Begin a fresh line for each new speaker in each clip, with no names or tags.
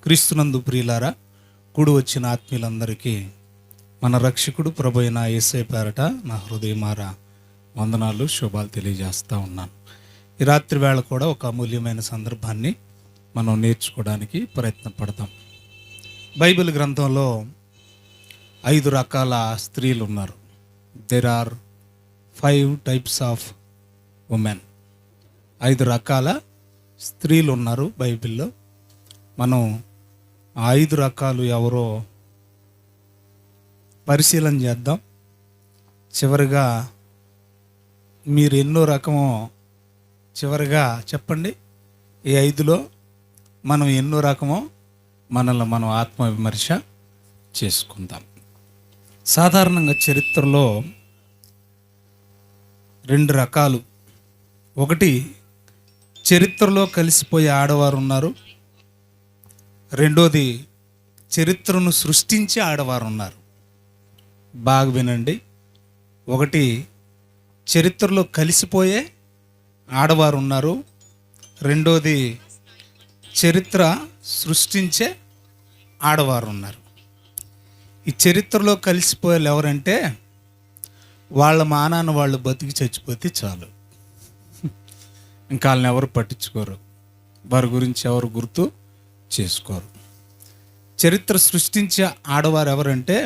క్రీస్తునందు ప్రియులారా, కూడి వచ్చిన ఆత్మీయులందరికీ మన రక్షకుడు ప్రభు అయిన యేసయ్య పేరట నా హృదయమార వందనాలు, శుభాలు తెలియజేస్తూ ఉన్నాను. ఈ రాత్రి వేళ కూడా ఒక అమూల్యమైన సందర్భాన్ని మనం నేర్చుకోవడానికి ప్రయత్నపడతాం. బైబిల్ గ్రంథంలో 5 రకాల స్త్రీలు ఉన్నారు. There are 5 types of women. 5 రకాల స్త్రీలు ఉన్నారు బైబిల్లో. మనం ఆ 5 రకాలు ఎవరో పరిశీలన చేద్దాం. చివరిగా మీరు ఎన్నో రకమో చివరిగా చెప్పండి. ఈ 5లో మనం ఎన్నో రకమో మనల్ని మనం ఆత్మవిమర్శ చేసుకుందాం. సాధారణంగా చరిత్రలో 2 రకాలు. ఒకటి, చరిత్రలో కలిసిపోయే ఆడవారు ఉన్నారు. రెండోది, చరిత్రను సృష్టించే ఆడవారు ఉన్నారు. బాగా వినండి. ఒకటి, చరిత్రలో కలిసిపోయే ఆడవారు ఉన్నారు. రెండోది, చరిత్ర సృష్టించే ఆడవారు ఉన్నారు. ఈ చరిత్రలో కలిసిపోయే ఎవరంటే వాళ్ళ మానాన్ని వాళ్ళు బతికి చచ్చిపోతే చాలు, ఇంకా వాళ్ళని ఎవరు పట్టించుకోరు, వారి గురించి ఎవరు గుర్తు చేసుకోరు. చరిత్ర సృష్టించే ఆడవారు ఎవరంటే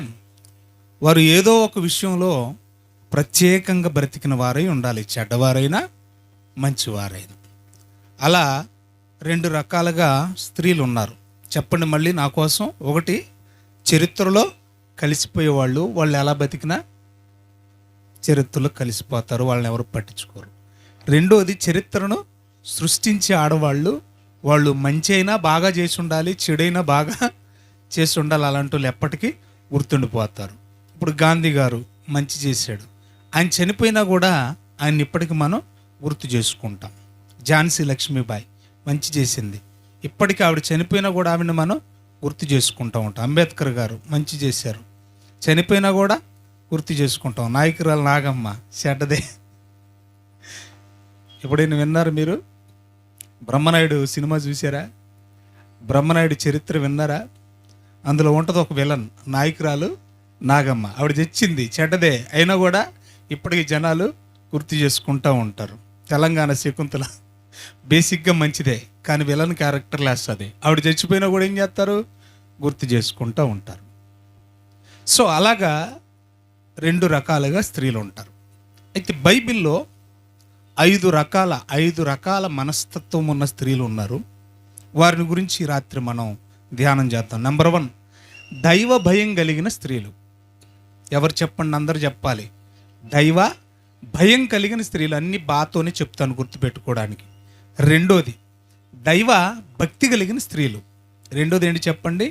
వారు ఏదో ఒక విషయంలో ప్రత్యేకంగా బ్రతికిన వారై ఉండాలి, చెడ్డవారైనా మంచివారైనా. అలా 2 రకాలుగా స్త్రీలు ఉన్నారు. చెప్పండి మళ్ళీ నా కోసం. ఒకటి, చరిత్రలో కలిసిపోయేవాళ్ళు. వాళ్ళు ఎలా బతికినా చరిత్రలో కలిసిపోతారు, వాళ్ళని ఎవరు పట్టించుకోరు. రెండోది, చరిత్రను సృష్టించే ఆడవాళ్ళు. వాళ్ళు మంచి అయినా బాగా చేసి ఉండాలి, చెడైనా బాగా చేసి ఉండాలి. అలాంటి వాళ్ళు ఎప్పటికీ గుర్తుండిపోతారు. ఇప్పుడు గాంధీ గారు మంచి చేశాడు, ఆయన చనిపోయినా కూడా ఆయన ఇప్పటికీ మనం గుర్తు చేసుకుంటాం. ఝాన్సీ లక్ష్మీబాయి మంచి చేసింది, ఇప్పటికీ ఆవిడ చనిపోయినా కూడా ఆవిడని మనం గుర్తు చేసుకుంటూ ఉంటాం. అంబేద్కర్ గారు మంచి చేశారు, చనిపోయినా కూడా గుర్తు చేసుకుంటాం. నాయకురాలు నాగమ్మ చెడ్డదే. ఎప్పుడైనా విన్నారు మీరు? బ్రహ్మనాయుడు సినిమా చూసారా? బ్రహ్మనాయుడు చరిత్ర విన్నారా? అందులో ఉంటుంది ఒక విలన్, నాయకురాలు నాగమ్మ. ఆవిడ తెచ్చింది చెడ్డదే, అయినా కూడా ఇప్పటికీ జనాలు గుర్తు చేసుకుంటూ ఉంటారు. తెలంగాణ శకుంతల బేసిక్గా మంచిదే, కానీ విలన్ క్యారెక్టర్ లేస్తుంది. ఆవిడ చచ్చిపోయినా కూడా ఏం చేస్తారు? గుర్తు చేసుకుంటూ ఉంటారు. సో అలాగా 2 రకాలుగా స్త్రీలు ఉంటారు. అయితే బైబిల్లో 5 రకాల మనస్తత్వం ఉన్న స్త్రీలు ఉన్నారు. వారిని గురించి రాత్రి మనం ధ్యానం చేద్దాం. నెంబర్ 1, దైవ భయం కలిగిన స్త్రీలు. ఎవరు చెప్పండి? అందరూ చెప్పాలి. దైవ భయం కలిగిన స్త్రీలు. అన్ని బాతోనే చెప్తాను గుర్తుపెట్టుకోవడానికి. రెండోది, దైవ భక్తి కలిగిన స్త్రీలు. రెండోది ఏంటి చెప్పండి?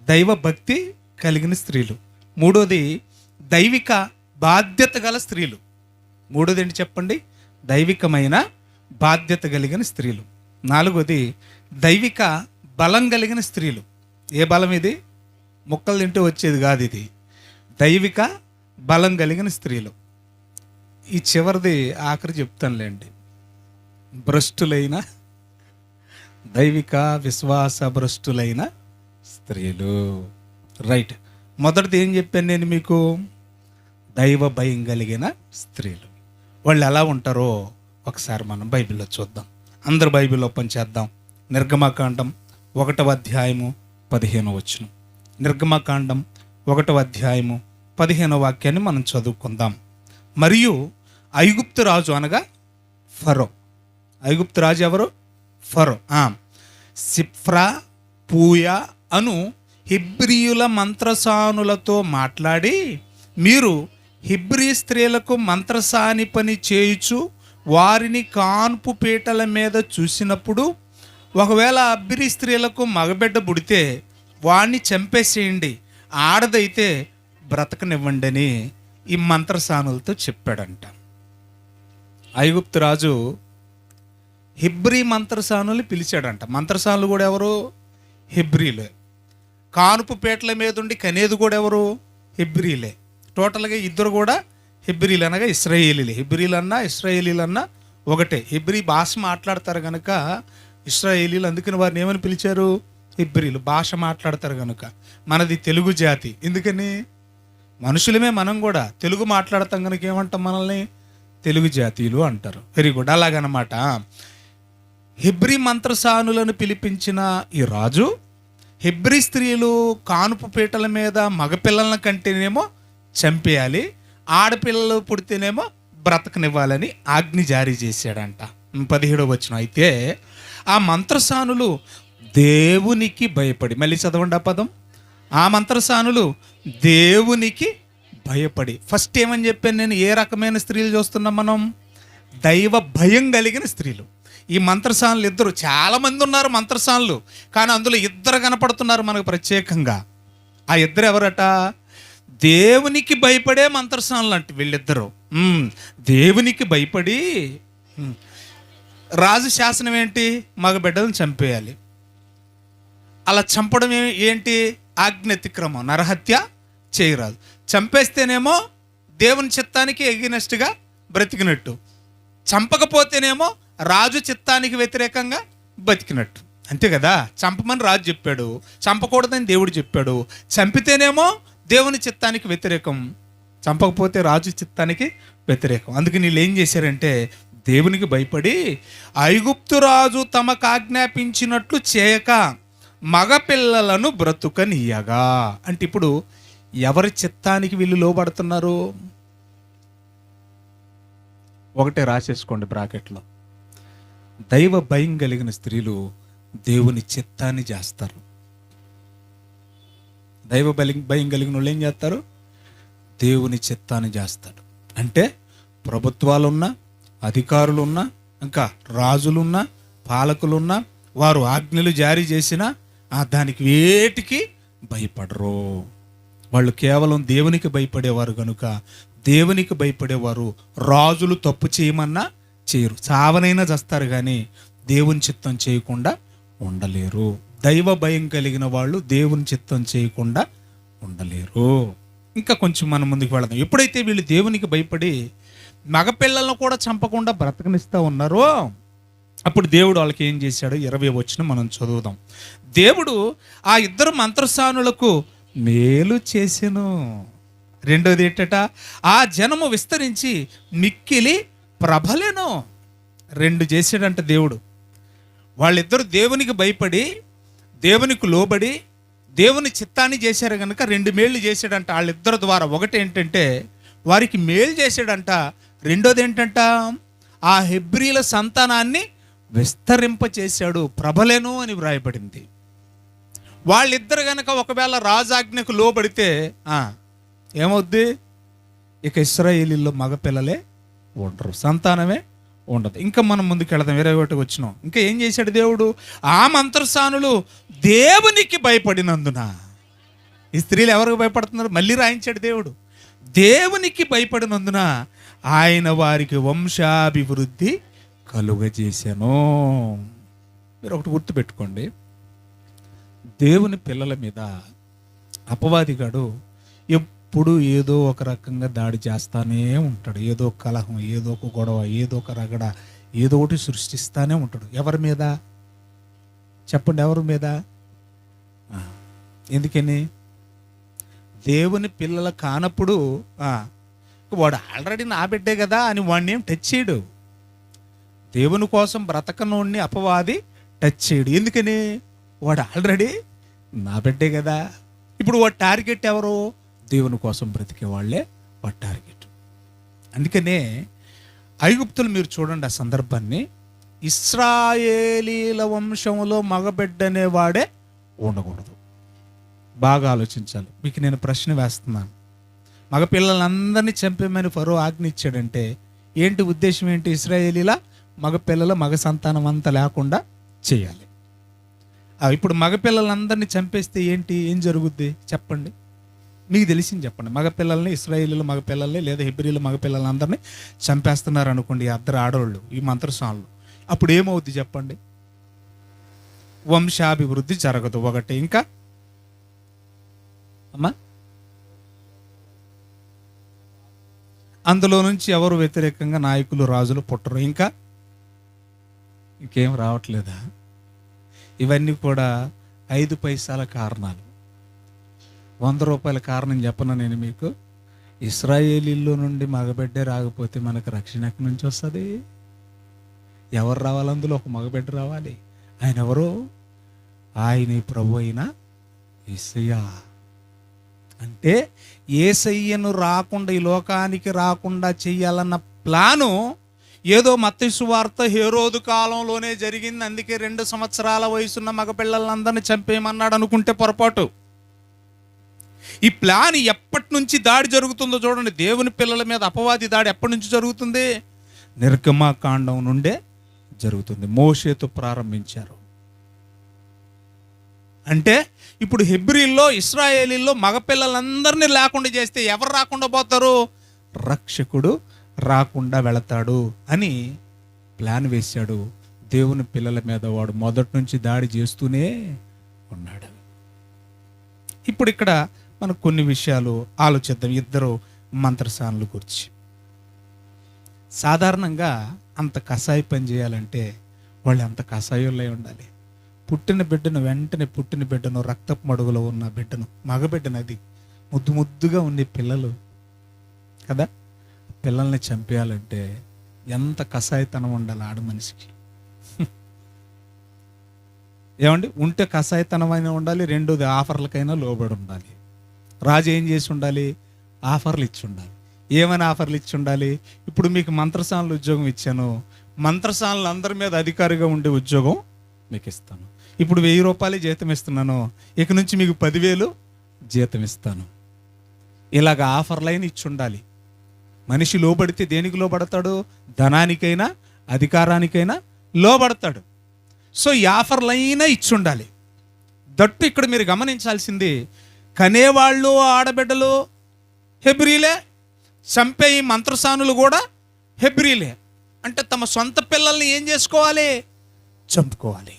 దైవ భక్తి కలిగిన స్త్రీలు. మూడోది, దైవిక బాధ్యత గల స్త్రీలు. మూడోది ఏంటి చెప్పండి? దైవికమైన బాధ్యత కలిగిన స్త్రీలు. నాలుగోది, దైవిక బలం కలిగిన స్త్రీలు. ఏ బలం ఇది? ముక్కలు తింటూ వచ్చేది కాదు ఇది. దైవిక బలం కలిగిన స్త్రీలు. ఈ చివరిది ఆఖరి చెప్తానులేండి. భ్రష్టులైన, దైవిక విశ్వాస భ్రష్టులైన స్త్రీలు. రైట్. మొదటిది ఏం చెప్పాను నేను మీకు? దైవ భయం కలిగిన స్త్రీలు. వాళ్ళు ఎలా ఉంటారో ఒకసారి మనం బైబిల్లో చూద్దాం. అందరు బైబిల్ ఓపెన్ చేద్దాం. నిర్గమకాండం 1వ అధ్యాయము 15వ వచనం. నిర్గమకాండం 1వ అధ్యాయము 15వ వాక్యాన్ని మనం చదువుకుందాం. మరియు ఐగుప్తు రాజు అనగా ఫరో. ఐగుప్తు రాజు ఎవరు? ఫరో. సిప్రా, పూయా అను హిబ్రీయుల మంత్రసానులతో మాట్లాడి, మీరు హిబ్రీ స్త్రీలకు మంత్రసాని పని చేయుచు వారిని కాన్పు పీటల మీద చూసినప్పుడు, ఒకవేళ అబ్బిరి స్త్రీలకు మగబిడ్డ పుడితే వాణ్ణి చంపేసేయండి, ఆడదైతే బ్రతకనివ్వండి అని ఈ మంత్రసానులతో చెప్పాడంట. ఐగుప్తు రాజు హిబ్రీ మంత్రసానుల్ని పిలిచాడంట. మంత్రసానులు కూడా ఎవరు? హిబ్రీలే. కానుపు పీటల మీద ఉండి కనేది కూడా ఎవరు? హిబ్రీలే. టోటల్గా ఇద్దరు కూడా హిబ్రీలు అనగా ఇశ్రాయేలీలే. హిబ్రీలన్నా ఇశ్రాయేలీలన్నా ఒకటే. హిబ్రీ భాష మాట్లాడతారు కనుక ఇశ్రాయేలీలు. అందుకని వారిని ఏమని పిలిచారు? హెబ్రీలు భాష మాట్లాడతారు కనుక. మనది తెలుగు జాతి. ఎందుకని? మనుషులమే మనం కూడా. తెలుగు మాట్లాడతాం కనుక ఏమంటాం? మనల్ని తెలుగు జాతీయులు అంటారు. Very good. అలాగనమాట. హెబ్రీ మంత్రసానులను పిలిపించిన ఈ రాజు హెబ్రీ స్త్రీలు కానుపు పీటల మీద మగపిల్లల కంటేనేమో చంపేయాలి, ఆడపిల్లలు పుడితేనేమో బ్రతకనివ్వాలని ఆజ్ఞ జారీ చేశాడంట. 17వ వచనం. అయితే ఆ మంత్రసానులు దేవునికి భయపడి, మళ్ళీ చదవండి ఆ పదం, ఆ మంత్రసానులు దేవునికి భయపడి. ఫస్ట్ ఏమని చెప్పాను నేను? ఏ రకమైన స్త్రీలు చూస్తున్నాం మనం? దైవ భయం కలిగిన స్త్రీలు. ఈ మంత్రసానులు ఇద్దరు, చాలామంది ఉన్నారు మంత్రసానులు, కానీ అందులో ఇద్దరు కనపడుతున్నారు మనకు ప్రత్యేకంగా. ఆ ఇద్దరు ఎవరట? దేవునికి భయపడే మంత్రసానులు అంటే వీళ్ళిద్దరు. దేవునికి భయపడి రాజు శాసనం ఏంటి? మగ బిడ్డలను చంపేయాలి. అలా చంపడం ఏంటి? ఆజ్ఞ అతిక్రమం, నరహత్య చేయరాదు. చంపేస్తేనేమో దేవుని చిత్తానికి ఎగినెస్ట్గా బ్రతికినట్టు, చంపకపోతేనేమో రాజు చిత్తానికి వ్యతిరేకంగా బతికినట్టు. అంతే కదా? చంపమని రాజు చెప్పాడు, చంపకూడదని దేవుడు చెప్పాడు. చంపితేనేమో దేవుని చిత్తానికి వ్యతిరేకం, చంపకపోతే రాజు చిత్తానికి వ్యతిరేకం. అందుకే వీళ్ళు ఏం చేశారంటే దేవునికి భయపడి ఐగుప్తు రాజు తమకు ఆజ్ఞాపించినట్లు చేయక మగపిల్లలను బ్రతుకనియగా. అంటే ఇప్పుడు ఎవరి చిత్తానికి వీళ్ళు లోబడుతున్నారు? ఒకటే రాసేసుకోండి బ్రాకెట్లో. దైవ భయం కలిగిన స్త్రీలు దేవుని చిత్తాన్ని చేస్తారు. దైవ భయం కలిగిన వాళ్ళు ఏం చేస్తారు? దేవుని చిత్తాన్ని చేస్తారు. అంటే ప్రభుత్వాలున్నా, అధికారులున్నా, ఇంకా రాజులున్నా, పాలకులున్నా, వారు ఆజ్ఞలు జారీ చేసినా దానికి వేటికి భయపడరు. వాళ్ళు కేవలం దేవునికి భయపడేవారు కనుక దేవునికి భయపడేవారు రాజులు తప్పు చేయమన్నా చేయరు, చావనైనా చేస్తారు, కానీ దేవుని చిత్తం చేయకుండా ఉండలేరు. దైవ భయం కలిగిన వాళ్ళు దేవుని చిత్తం చేయకుండా ఉండలేరు. ఇంకా కొంచెం మనం ముందుకు వెళదాం. ఎప్పుడైతే వీళ్ళు దేవునికి భయపడి మగపిల్లలను కూడా చంపకుండా బ్రతకనిస్తూ ఉన్నారో అప్పుడు దేవుడు వాళ్ళకి ఏం చేశాడు? 20వ వచనం మనం చదువుదాం. దేవుడు ఆ ఇద్దరు మంత్రసానులకు మేలు చేసెను. రెండోది ఏంటట? ఆ జనము విస్తరించి మిక్కిలి ప్రబలెను. 2 చేశాడంట దేవుడు. వాళ్ళిద్దరు దేవునికి భయపడి దేవునికి లోబడి దేవుని చిత్తాన్ని చేశారు కనుక 2 మేళ్ళు చేశాడంట వాళ్ళిద్దరు ద్వారా. ఒకటి ఏంటంటే వారికి మేలు చేశాడంట. రెండోది ఏంటంట? ఆ హెబ్రీల సంతానాన్ని విస్తరింపచేశాడు. ప్రబలెను అని వ్రాయబడింది. వాళ్ళిద్దరు కనుక ఒకవేళ రాజాజ్ఞకు లోబడితే ఏమవుద్ది? ఇక ఇశ్రాయేలీల్లో మగపిల్లలే ఉండరు, సంతానమే ఉండదు. ఇంకా మనం ముందుకు వెళదాం. 21 వచ్చినాం. ఇంకా ఏం చేశాడు దేవుడు? ఆ మంత్రసానులు దేవునికి భయపడినందున. ఈ స్త్రీలు ఎవరికి భయపడుతున్నారు? మళ్ళీ రాయించాడు దేవుడు. దేవునికి భయపడినందున ఆయన వారికి వంశాభివృద్ధి కలుగజేశాను. మీరు ఒకటి గుర్తుపెట్టుకోండి, దేవుని పిల్లల మీద అపవాదిగాడు ఎప్పుడు ఏదో ఒక రకంగా దాడి చేస్తానే ఉంటాడు. ఏదో ఒక కలహం, ఏదో ఒక గొడవ, ఏదో ఒక రగడ, ఏదో ఒకటి సృష్టిస్తానే ఉంటాడు. ఎవరి మీద చెప్పండి? ఎవరి మీద? ఎందుకని? దేవుని పిల్లల కానప్పుడు వాడు ఆల్రెడీ నా బిడ్డే కదా అని వాడిని ఏం టచ్ చేయడు. దేవుని కోసం బ్రతకనోడిని అపవాది టచ్ చేయడు. ఎందుకని? వాడు ఆల్రెడీ నా బిడ్డే కదా. ఇప్పుడు వాడు టార్గెట్ ఎవరు? దేవుని కోసం బ్రతికే వాళ్ళే వాడి టార్గెట్. అందుకనే ఐగుప్తులు మీరు చూడండి ఆ సందర్భాన్ని. ఇశ్రాయేలీల వంశంలో మగబిడ్డ అనేవాడే ఉండకూడదు. బాగా ఆలోచించాలి. మీకు నేను ప్రశ్న వేస్తున్నాను. మగపిల్లలందరినీ చంపేమని ఫరో ఆజ్ఞ ఇచ్చాడంటే ఏంటి ఉద్దేశం? ఏంటి? ఇశ్రాయేలీల మగపిల్లల మగ సంతానం అంతా లేకుండా చేయాలి. ఇప్పుడు మగపిల్లలందరినీ చంపేస్తే ఏం జరుగుద్ది చెప్పండి? మీకు తెలిసింది చెప్పండి. మగపిల్లల్ని, ఇశ్రాయేలీల మగపిల్లల్ని లేదా హెబ్రీల మగపిల్లలందరినీ చంపేస్తున్నారు అనుకోండి, ఇద్దరు ఆడవాళ్ళు, ఈ మంత్రసానులు. అప్పుడు ఏమవుద్ది చెప్పండి? వంశాభివృద్ధి జరగదు. ఒకటి. ఇంకా అమ్మా, అందులో నుంచి ఎవరు వ్యతిరేకంగా నాయకులు, రాజులు పుట్టరు. ఇంకేం రావట్లేదా? ఇవన్నీ కూడా 5 పైసల కారణాలు. 100 రూపాయల కారణం చెప్పను నేను మీకు. ఇశ్రాయేలీల్లో నుండి మగబిడ్డే రాకపోతే మనకు రక్షణ ఎక్కడి నుంచి వస్తుంది? ఎవరు రావాలి? అందులో ఒక మగబిడ్డ రావాలి. ఆయన ఎవరు? ఆయన ప్రభు అయిన యేసయ్య. అంటే యేసయ్యను రాకుండా, ఈ లోకానికి రాకుండా చెయ్యాలన్న ప్లాను ఏదో మత్తయి సువార్త హేరోదు కాలంలోనే జరిగింది, అందుకే 2 సంవత్సరాల వయసున్న మగపిల్లలందరినీ చంపేయమన్నాడు అనుకుంటే పొరపాటు. ఈ ప్లాన్ ఎప్పటి నుంచి దాడి జరుగుతుందో చూడండి. దేవుని పిల్లల మీద అపవాది దాడి ఎప్పటి నుంచి జరుగుతుంది? నిర్గమకాండం నుండే జరుగుతుంది. మోషేతో ప్రారంభించారు. అంటే ఇప్పుడు హెబ్రీల్లో, ఇశ్రాయేలీల్లో మగపిల్లలందరినీ లేకుండా చేస్తే ఎవరు రాకుండా పోతారు? రక్షకుడు రాకుండా వెళతాడు అని ప్లాన్ వేశాడు. దేవుని పిల్లల మీద వాడు మొదటి నుంచి దాడి చేస్తూనే ఉన్నాడు. ఇప్పుడు ఇక్కడ మనకు కొన్ని విషయాలు ఆలోచిద్దాం. 2 మంత్రసానుల గురించి. సాధారణంగా అంత కషాయ పని చేయాలంటే వాళ్ళు అంత కషాయులై ఉండాలి. పుట్టిన బిడ్డను రక్తపు మడుగులో ఉన్న బిడ్డను, మగబిడ్డను, అది ముద్దుగా ఉండే పిల్లలు కదా, పిల్లల్ని చంపేయాలంటే ఎంత కషాయతనం ఉండాలి ఆడ మనిషికి. ఏమండి, ఉంటే కషాయతనమైన ఉండాలి. రెండోది ఆఫర్లకైనా లోబడి ఉండాలి. రాజు ఏం చేసి ఉండాలి? ఆఫర్లు ఇచ్చి ఉండాలి. ఏమైనా ఆఫర్లు ఇచ్చి ఉండాలి? ఇప్పుడు మీకు మంత్రసానులు ఉద్యోగం ఇచ్చాను, మంత్రసానులు అందరి మీద అధికారిగా ఉండే ఉద్యోగం మీకు ఇస్తాను. ఇప్పుడు 1000 రూపాయలు జీతం ఇస్తున్నాను, ఇక నుంచి మీకు 10,000 జీతం ఇస్తాను. ఇలాగ ఆఫర్లైన ఇచ్చి ఉండాలి. మనిషి లోబడితే దేనికి లోబడతాడు? ధనానికైనా అధికారానికైనా లోబడతాడు. సో ఈ ఆఫర్లైనా ఇచ్చి ఉండాలి. దట్టు ఇక్కడ మీరు గమనించాల్సింది, కనేవాళ్ళు ఆడబిడ్డలు హెబ్రీలే, చంపే ఈ మంత్రసానులు కూడా హెబ్రీలే. అంటే తమ సొంత పిల్లల్ని ఏం చేసుకోవాలి? చంపుకోవాలి.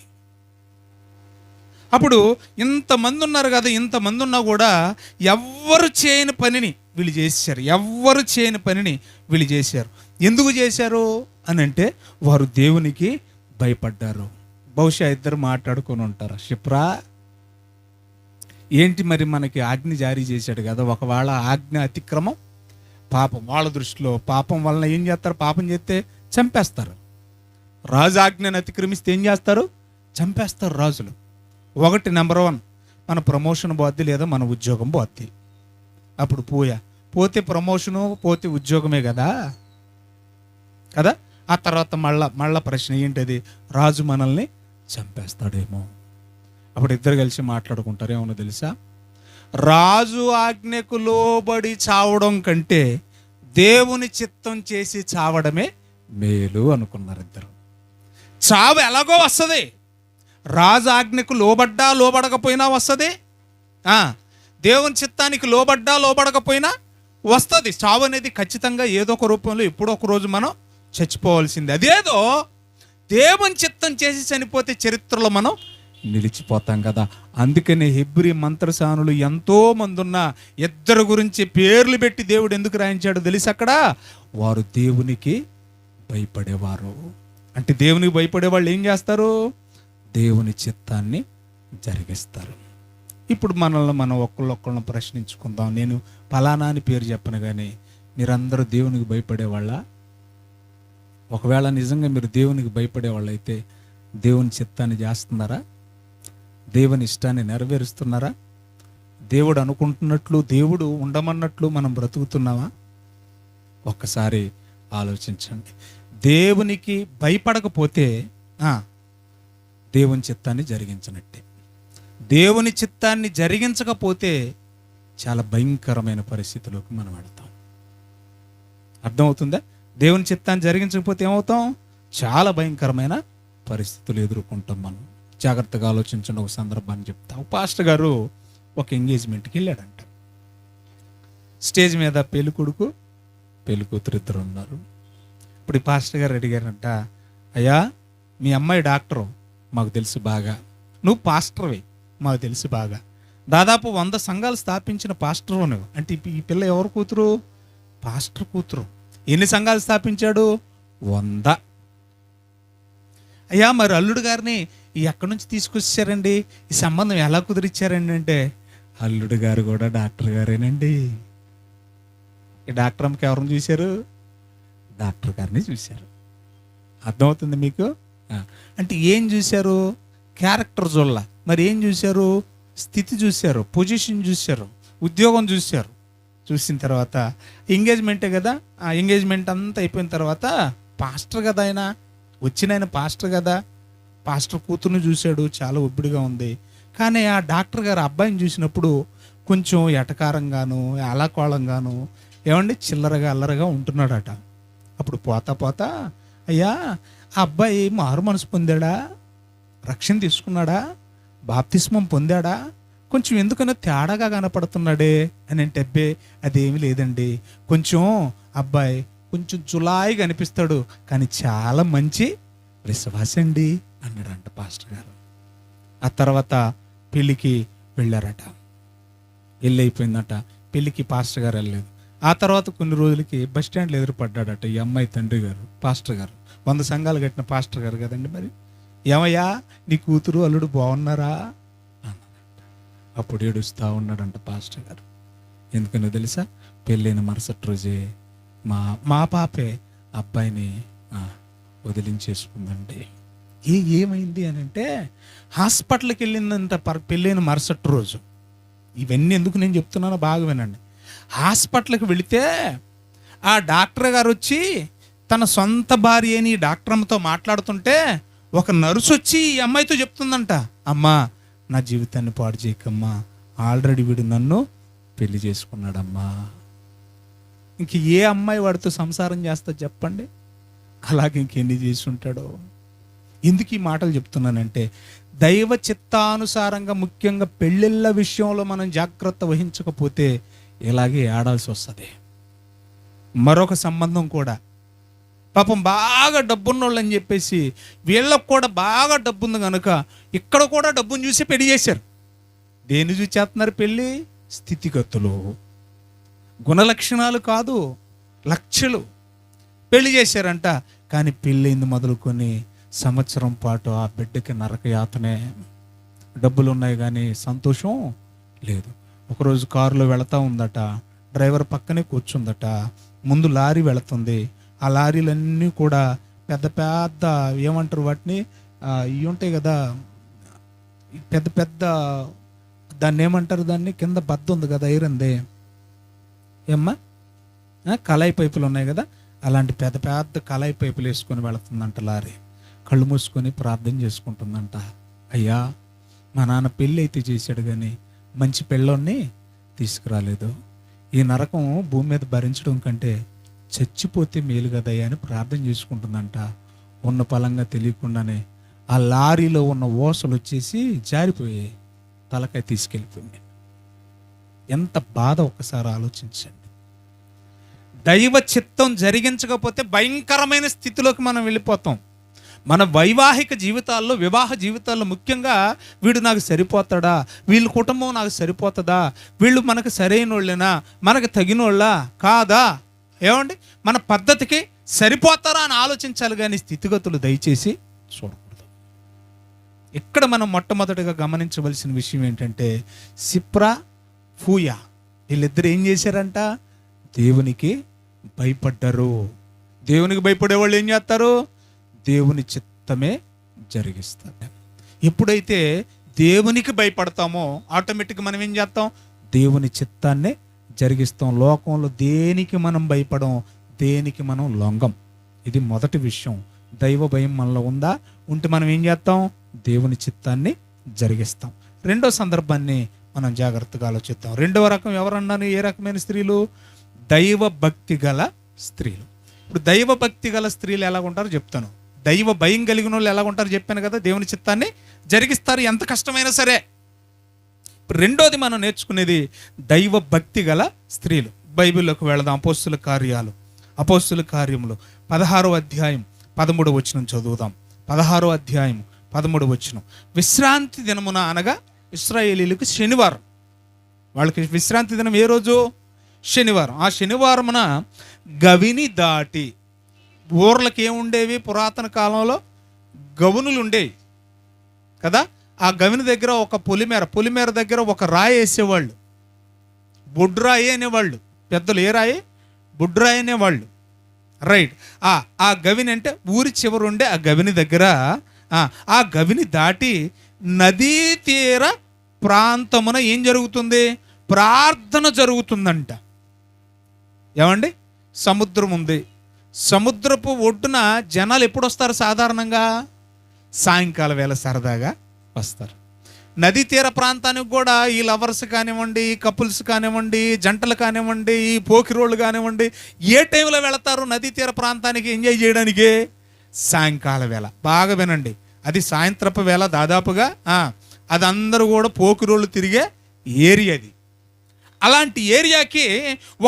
అప్పుడు ఇంతమంది ఉన్నారు కదా, ఇంతమంది ఉన్నా కూడా ఎవ్వరు చేయని పనిని వీళ్ళు చేశారు. ఎవ్వరు చేయని పనిని వీళ్ళు చేశారు. ఎందుకు చేశారు అని అంటే వారు దేవునికి భయపడ్డారు. బహుశా ఇద్దరు మాట్లాడుకొని ఉంటారు, షిప్రా ఏంటి మరి మనకి ఆజ్ఞ జారీ చేశాడు కదా, ఒకవేళ ఆజ్ఞ అతిక్రమం పాపం. వాళ్ళ దృష్టిలో పాపం వలన ఏం చేస్తారు? పాపం చేస్తే చంపేస్తారు. రాజు ఆజ్ఞను అతిక్రమిస్తే ఏం చేస్తారు? చంపేస్తారు రాజులు. ఒకటి నెంబర్ 1 మన ప్రమోషన్ పోద్ది, లేదా మన ఉద్యోగం పోద్ది. అప్పుడు పోతే ప్రమోషను, పోతే ఉద్యోగమే కదా. ఆ తర్వాత మళ్ళా ప్రశ్న ఏంటది? రాజు మనల్ని చంపేస్తాడేమో. అప్పుడు ఇద్దరు కలిసి మాట్లాడుకుంటారు, ఏమన్నా తెలుసా? రాజు ఆజ్ఞకు లోబడి చావడం కంటే దేవుని చిత్తం చేసి చావడమే మేలు అనుకున్నారు ఇద్దరు. చావు ఎలాగో వస్తుంది, రాజు ఆజ్ఞకు లోబడకపోయినా వస్తుంది, దేవుని చిత్తానికి లోబడకపోయినా వస్తుంది. చావు అనేది ఖచ్చితంగా ఏదో ఒక రూపంలో ఎప్పుడో ఒక రోజు మనం చచ్చిపోవాల్సింది. అదేదో దేవుని చిత్తం చేసి చనిపోతే చరిత్రలో మనం నిలిచిపోతాం కదా. అందుకనే హెబ్రీ మంత్రసానులు ఎంతో మంది ఉన్న ఇద్దరు గురించి పేర్లు పెట్టి దేవుడు ఎందుకు రాయించాడో తెలుసు అక్కడ? వారు దేవునికి భయపడేవారు. అంటే దేవునికి భయపడే వాళ్ళు ఏం చేస్తారు? దేవుని చిత్తాన్ని జరిగిస్తారు. ఇప్పుడు మనల్ని మనం ఒకళ్ళొక్కళ్ళని ప్రశ్నించుకుందాం. నేను ఫలానా అని పేరు చెప్పను కానీ మీరందరూ దేవునికి భయపడేవాళ్ళ? ఒకవేళ నిజంగా మీరు దేవునికి భయపడేవాళ్ళు అయితే దేవుని చిత్తాన్ని చేస్తున్నారా? దేవుని ఇష్టాన్ని నెరవేరుస్తున్నారా? దేవుడు అనుకుంటున్నట్లు, దేవుడు ఉండమన్నట్లు మనం బ్రతుకుతున్నావా? ఒక్కసారి ఆలోచించండి. దేవునికి భయపడకపోతే దేవుని చిత్తాన్ని జరిగించినట్టే. దేవుని చిత్తాన్ని జరిగించకపోతే చాలా భయంకరమైన పరిస్థితిలోకి మనం వెళతాం. అర్థమవుతుందా? దేవుని చిత్తాన్ని జరిగించకపోతే ఏమవుతాం? చాలా భయంకరమైన పరిస్థితులు ఎదుర్కొంటాం మనం. జాగ్రత్తగా ఆలోచించండి. ఒక సందర్భాన్ని చెప్తాం. పాస్టర్ గారు ఒక ఎంగేజ్మెంట్కి వెళ్ళాడంట. స్టేజ్ మీద పెళ్లి కొడుకు పెళ్లి కూతురు ఇద్దరు ఉన్నారు. ఇప్పుడు ఈ పాస్టర్ గారు అడిగారంట, అయ్యా మీ అమ్మాయి డాక్టరు, మాకు తెలుసు బాగా. నువ్వు పాస్టర్వి, మాకు తెలుసు బాగా. దాదాపు 100 సంఘాలు స్థాపించిన పాస్టర్ నువ్వు. అంటే ఈ పిల్ల ఎవరు కూతురు? పాస్టర్ కూతురు. ఎన్ని సంఘాలు స్థాపించాడు? 100. అయ్యా మరి అల్లుడు గారిని ఎక్కడి నుంచి తీసుకొచ్చారండి, ఈ సంబంధం ఎలా కుదిరిచ్చారండి అంటే, అల్లుడు గారు కూడా డాక్టర్ గారేనండి. ఈ డాక్టర్ అమ్మకి ఎవరిని చూశారు? డాక్టర్ గారిని చూశారు. అర్థమవుతుంది మీకు? అంటే ఏం చూశారు? క్యారెక్టర్ చూడాల. మరి ఏం చూశారు? స్థితి చూశారు, పొజిషన్ చూశారు, ఉద్యోగం చూశారు. చూసిన తర్వాత ఎంగేజ్మెంటే కదా, ఆ ఎంగేజ్మెంట్ అంతా అయిపోయిన తర్వాత పాస్టర్ కదా ఆయన, వచ్చిన ఆయన పాస్టర్ కదా, పాస్టర్ కూతురుని చూశాడు, చాలా ఒబ్బిడిగా ఉంది. కానీ ఆ డాక్టర్ గారు అబ్బాయిని చూసినప్పుడు కొంచెం ఎటకారంగాను, అలాకోళంగాను, ఏమండి చిల్లరగా అల్లరగా ఉంటున్నాడట. అప్పుడు పోతా అయ్యా, ఆ అబ్బాయి మారు మనసు పొందాడా, రక్షణ తీసుకున్నాడా, బాప్తిస్మం పొందాడా, కొంచెం ఎందుకన్నా తేడాగా కనపడుతున్నాడే అని అంటే, అబ్బే అదేమీ లేదండి, కొంచెం అబ్బాయి కొంచెం జులాయిగా అనిపిస్తాడు, కానీ చాలా మంచి విశ్వాస అండి అన్నాడంట పాస్టర్ గారు. ఆ తర్వాత పెళ్ళికి వెళ్ళారట. పెళ్ళి అయిపోయిందట. పెళ్ళికి పాస్టర్ గారు వెళ్ళలేదు. ఆ తర్వాత కొన్ని రోజులకి బస్ స్టాండ్లో ఎదురుపడ్డాడట ఈ అమ్మాయి తండ్రి గారు, పాస్టర్ గారు. 100 సంఘాలు కట్టిన పాస్టర్ గారు కదండి. మరి ఏమయ్యా నీ కూతురు అల్లుడు బాగున్నారా అన్నాడంట. అప్పుడు ఏడుస్తూ ఉన్నాడంట పాస్టర్ గారు. ఎందుకనో తెలుసా? పెళ్ళైన మరుసటి రోజే మా పాపే అబ్బాయిని వదిలించేసుకుందండి. ఏమైంది అని అంటే, హాస్పిటల్కి వెళ్ళిందంట పెళ్ళైన మరుసటి రోజు. ఇవన్నీ ఎందుకు నేను చెప్తున్నానో బాగా వినండి. హాస్పిటల్కి వెళితే ఆ డాక్టర్ గారు వచ్చి తన సొంత భార్య అని డాక్టర్ అమ్మతో మాట్లాడుతుంటే ఒక నర్సు వచ్చి ఈ అమ్మాయితో చెప్తుందంట, అమ్మా నా జీవితాన్ని పాడు చేయకమ్మా, ఆల్రెడీ వీడు నన్ను పెళ్లి చేసుకున్నాడమ్మా. ఇంక ఏ అమ్మాయి వాడితో సంసారం చేస్తా చెప్పండి? అలాగే ఇంకెన్ని చేసి ఉంటాడో. ఎందుకు ఈ మాటలు చెప్తున్నానంటే, దైవ చిత్తానుసారంగా ముఖ్యంగా పెళ్ళిళ్ళ విషయంలో మనం జాగ్రత్త వహించకపోతే ఇలాగే ఆడాల్సి వస్తుంది. మరొక సంబంధం కూడా పాపం బాగా డబ్బున్నోళ్ళు అని చెప్పేసి వీళ్ళకు కూడా బాగా డబ్బు ఉంది కనుక ఇక్కడ కూడా డబ్బును చూసి పెళ్లి చేశారు. దేన్ని చూసి చేస్తున్నారు పెళ్ళి? స్థితిగతులు, గుణలక్షణాలు కాదు, లక్షలు పెళ్లి చేశారంట. కానీ పెళ్ళైంది మొదలుకొని సంవత్సరం పాటు ఆ బిడ్డకి నరకయాతనే. డబ్బులు ఉన్నాయి కానీ సంతోషం లేదు. ఒకరోజు కారులో వెళతా ఉందట, డ్రైవర్ పక్కనే కూర్చుందట, ముందు లారీ వెళుతుంది. ఆ లారీలన్నీ కూడా పెద్ద పెద్ద ఏమంటారు వాటిని, ఇవి ఉంటాయి కదా పెద్ద పెద్ద, దాన్ని ఏమంటారు, దాన్ని కింద బద్ద ఉంది కదా ఐరన్దే, ఏమ్మా కళాయి పైపులు ఉన్నాయి కదా, అలాంటి పెద్ద పెద్ద కళాయి పైపులు వేసుకొని వెళుతుందంట లారీ. కళ్ళు మూసుకొని ప్రార్థన చేసుకుంటుందంట, అయ్యా మా నాన్న పెళ్ళి అయితే చేశాడు కానీ మంచి పెళ్ళోన్ని తీసుకురాలేదు, ఈ నరకం భూమి మీద భరించడం కంటే చచ్చిపోతే మేలు కదయ్యా అని ప్రార్థన చేసుకుంటుందంట. ఉన్న పలంగా తెలియకుండానే ఆ లారీలో ఉన్న ఓసలు వచ్చేసి జారిపోయాయి, తలకాయ తీసుకెళ్ళిపోయింది. ఎంత బాధ ఒక్కసారి ఆలోచించండి. దైవ చిత్తం జరిగించకపోతే భయంకరమైన స్థితిలోకి మనం వెళ్ళిపోతాం. మన వైవాహిక జీవితాల్లో, వివాహ జీవితాల్లో ముఖ్యంగా వీడు నాకు సరిపోతాడా, వీళ్ళ కుటుంబం నాకు సరిపోతుందా, వీళ్ళు మనకు సరైన వాళ్ళేనా, మనకు తగినోళ్ళా కాదా, ఏమండి మన పద్ధతికి సరిపోతారా అని ఆలోచించాలి కానీ స్థితిగతులు దయచేసి చూడకూడదు. ఇక్కడ మనం మొట్టమొదటిగా గమనించవలసిన విషయం ఏంటంటే, సిప్రా ఫూయా వీళ్ళిద్దరు ఏం చేశారంట? దేవునికి భయపడ్డారు. దేవునికి భయపడేవాళ్ళు ఏం చేస్తారు? దేవుని చిత్తమే జరిగిస్తారు. ఎప్పుడైతే దేవునికి భయపడతామో ఆటోమేటిక్గా మనం ఏం చేస్తాం? దేవుని చిత్తాన్నే జరిగిస్తాం. లోకంలో దేనికి మనం భయపడం, దేనికి మనం లొంగం. ఇది మొదటి విషయం. దైవ భయం మనలో ఉందా? ఉంటే మనం ఏం చేస్తాం? దేవుని చిత్తాన్ని జరిగిస్తాం. రెండో సందర్భాన్ని మనం జాగ్రత్తగా ఆలోచిద్దాం. రెండవ రకం ఎవరన్నాను? ఏ రకమైన స్త్రీలు? దైవ భక్తి గల స్త్రీలు. ఇప్పుడు దైవ భక్తి గల స్త్రీలు ఎలా ఉంటారో చెప్తాను. దైవ భయం కలిగిన వాళ్ళు ఎలా ఉంటారో చెప్పాను కదా, దేవుని చిత్తాన్ని జరిగిస్తారు ఎంత కష్టమైనా సరే. రెండోది మనం నేర్చుకునేది దైవ భక్తి గల స్త్రీలు. బైబిల్లోకి వెళదాం. అపోస్తుల కార్యములు 16వ అధ్యాయం 13వ వచనం చదువుదాం. 16వ అధ్యాయం 13వ వచనం. విశ్రాంతి దినమున అనగా ఇశ్రాయేలీలకు శనివారం. వాళ్ళకి విశ్రాంతి దినం ఏ రోజు? శనివారం. ఆ శనివారమున గవిని దాటి, ఊర్లకి ఏముండేవి పురాతన కాలంలో? గవునులు ఉండేవి. కదా. ఆ గవిని దగ్గర ఒక పొలిమేర దగ్గర ఒక రాయి వేసేవాళ్ళు, బొడ్రాయి అనేవాళ్ళు. పెద్దలు ఏ రాయి? బొడ్రాయి అనేవాళ్ళు. రైట్. ఆ గవిని అంటే ఊరి చివరుండే ఆ గవిని దగ్గర, ఆ గవిని దాటి నదీ తీర ప్రాంతమున ఏం జరుగుతుంది? ప్రార్థన జరుగుతుందంట. ఏమండి? సముద్రం ఉంది. సముద్రపు ఒడ్డున జనాలు ఎప్పుడు వస్తారు? సాధారణంగా సాయంకాల వేళ సరదాగా వస్తారు. నదీ తీర ప్రాంతానికి కూడా ఈ లవర్స్ కానివ్వండి, ఈ కపుల్స్ కానివ్వండి, జంటలు కానివ్వండి, ఈ పోకిరోళ్ళు కానివ్వండి, ఏ టైంలో వెళతారు నదీ తీర ప్రాంతానికి ఎంజాయ్ చేయడానికి? సాయంకాల వేళ. బాగా వినండి, అది సాయంత్రపు వేళ దాదాపుగా. అది అందరూ కూడా పోకిరోళ్ళు తిరిగే ఏరియా అది. అలాంటి ఏరియాకి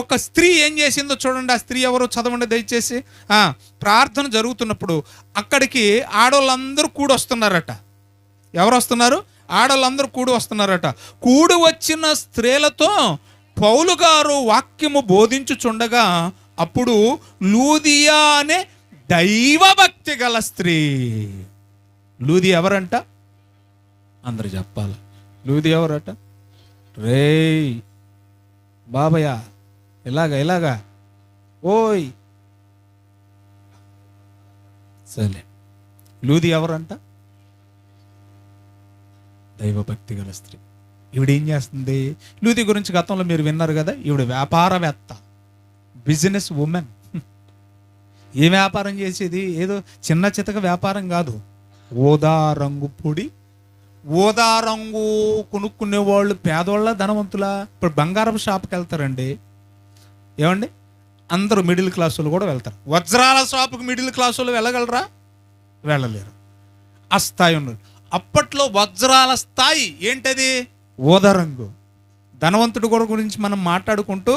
ఒక స్త్రీ ఏం చేసిందో చూడండి. ఆ స్త్రీ ఎవరో చదవండి దయచేసి. ప్రార్థన జరుగుతున్నప్పుడు అక్కడికి ఆడవాళ్ళందరూ కూడి వస్తున్నారట. ఎవరు వస్తున్నారు? ఆడవాళ్ళందరూ కూడి వస్తున్నారట. కూడి వచ్చిన స్త్రీలతో పౌలు గారు వాక్యము బోధించుచుండగా అప్పుడు లూదియా అనే దైవభక్తి గల స్త్రీ. లూది ఎవరంట? అందరు చెప్పాలి. లూది ఎవరట? రేయ్ బాబయ్య, ఇలాగా ఓయ్ సరే. లూది ఎవరంట? దైవభక్తి గల స్త్రీ. ఈవిడేం చేస్తుంది? లూది గురించి గతంలో మీరు విన్నారు కదా. ఈవిడ వ్యాపారవేత్త, బిజినెస్ ఉమెన్. ఏ వ్యాపారం చేసేది? ఏదో చిన్న చితక వ్యాపారం కాదు. ఊదా రంగు పొడి, ఊదా రంగు కొనుక్కునే వాళ్ళు పేదోళ్ళ ధనవంతుల? ఇప్పుడు బంగారపు షాప్కి వెళ్తారండి, ఏమండి? అందరూ మిడిల్ క్లాస్ వాళ్ళు కూడా వెళ్తారు. వజ్రాల షాపుకి మిడిల్ క్లాస్ వాళ్ళు వెళ్ళగలరా? వెళ్ళలేరు. ఆ స్థాయి ఉన్నారు. అప్పట్లో వజ్రాల స్థాయి ఏంటది? ఊదా రంగు. ధనవంతుడు కూడా గురించి మనం మాట్లాడుకుంటూ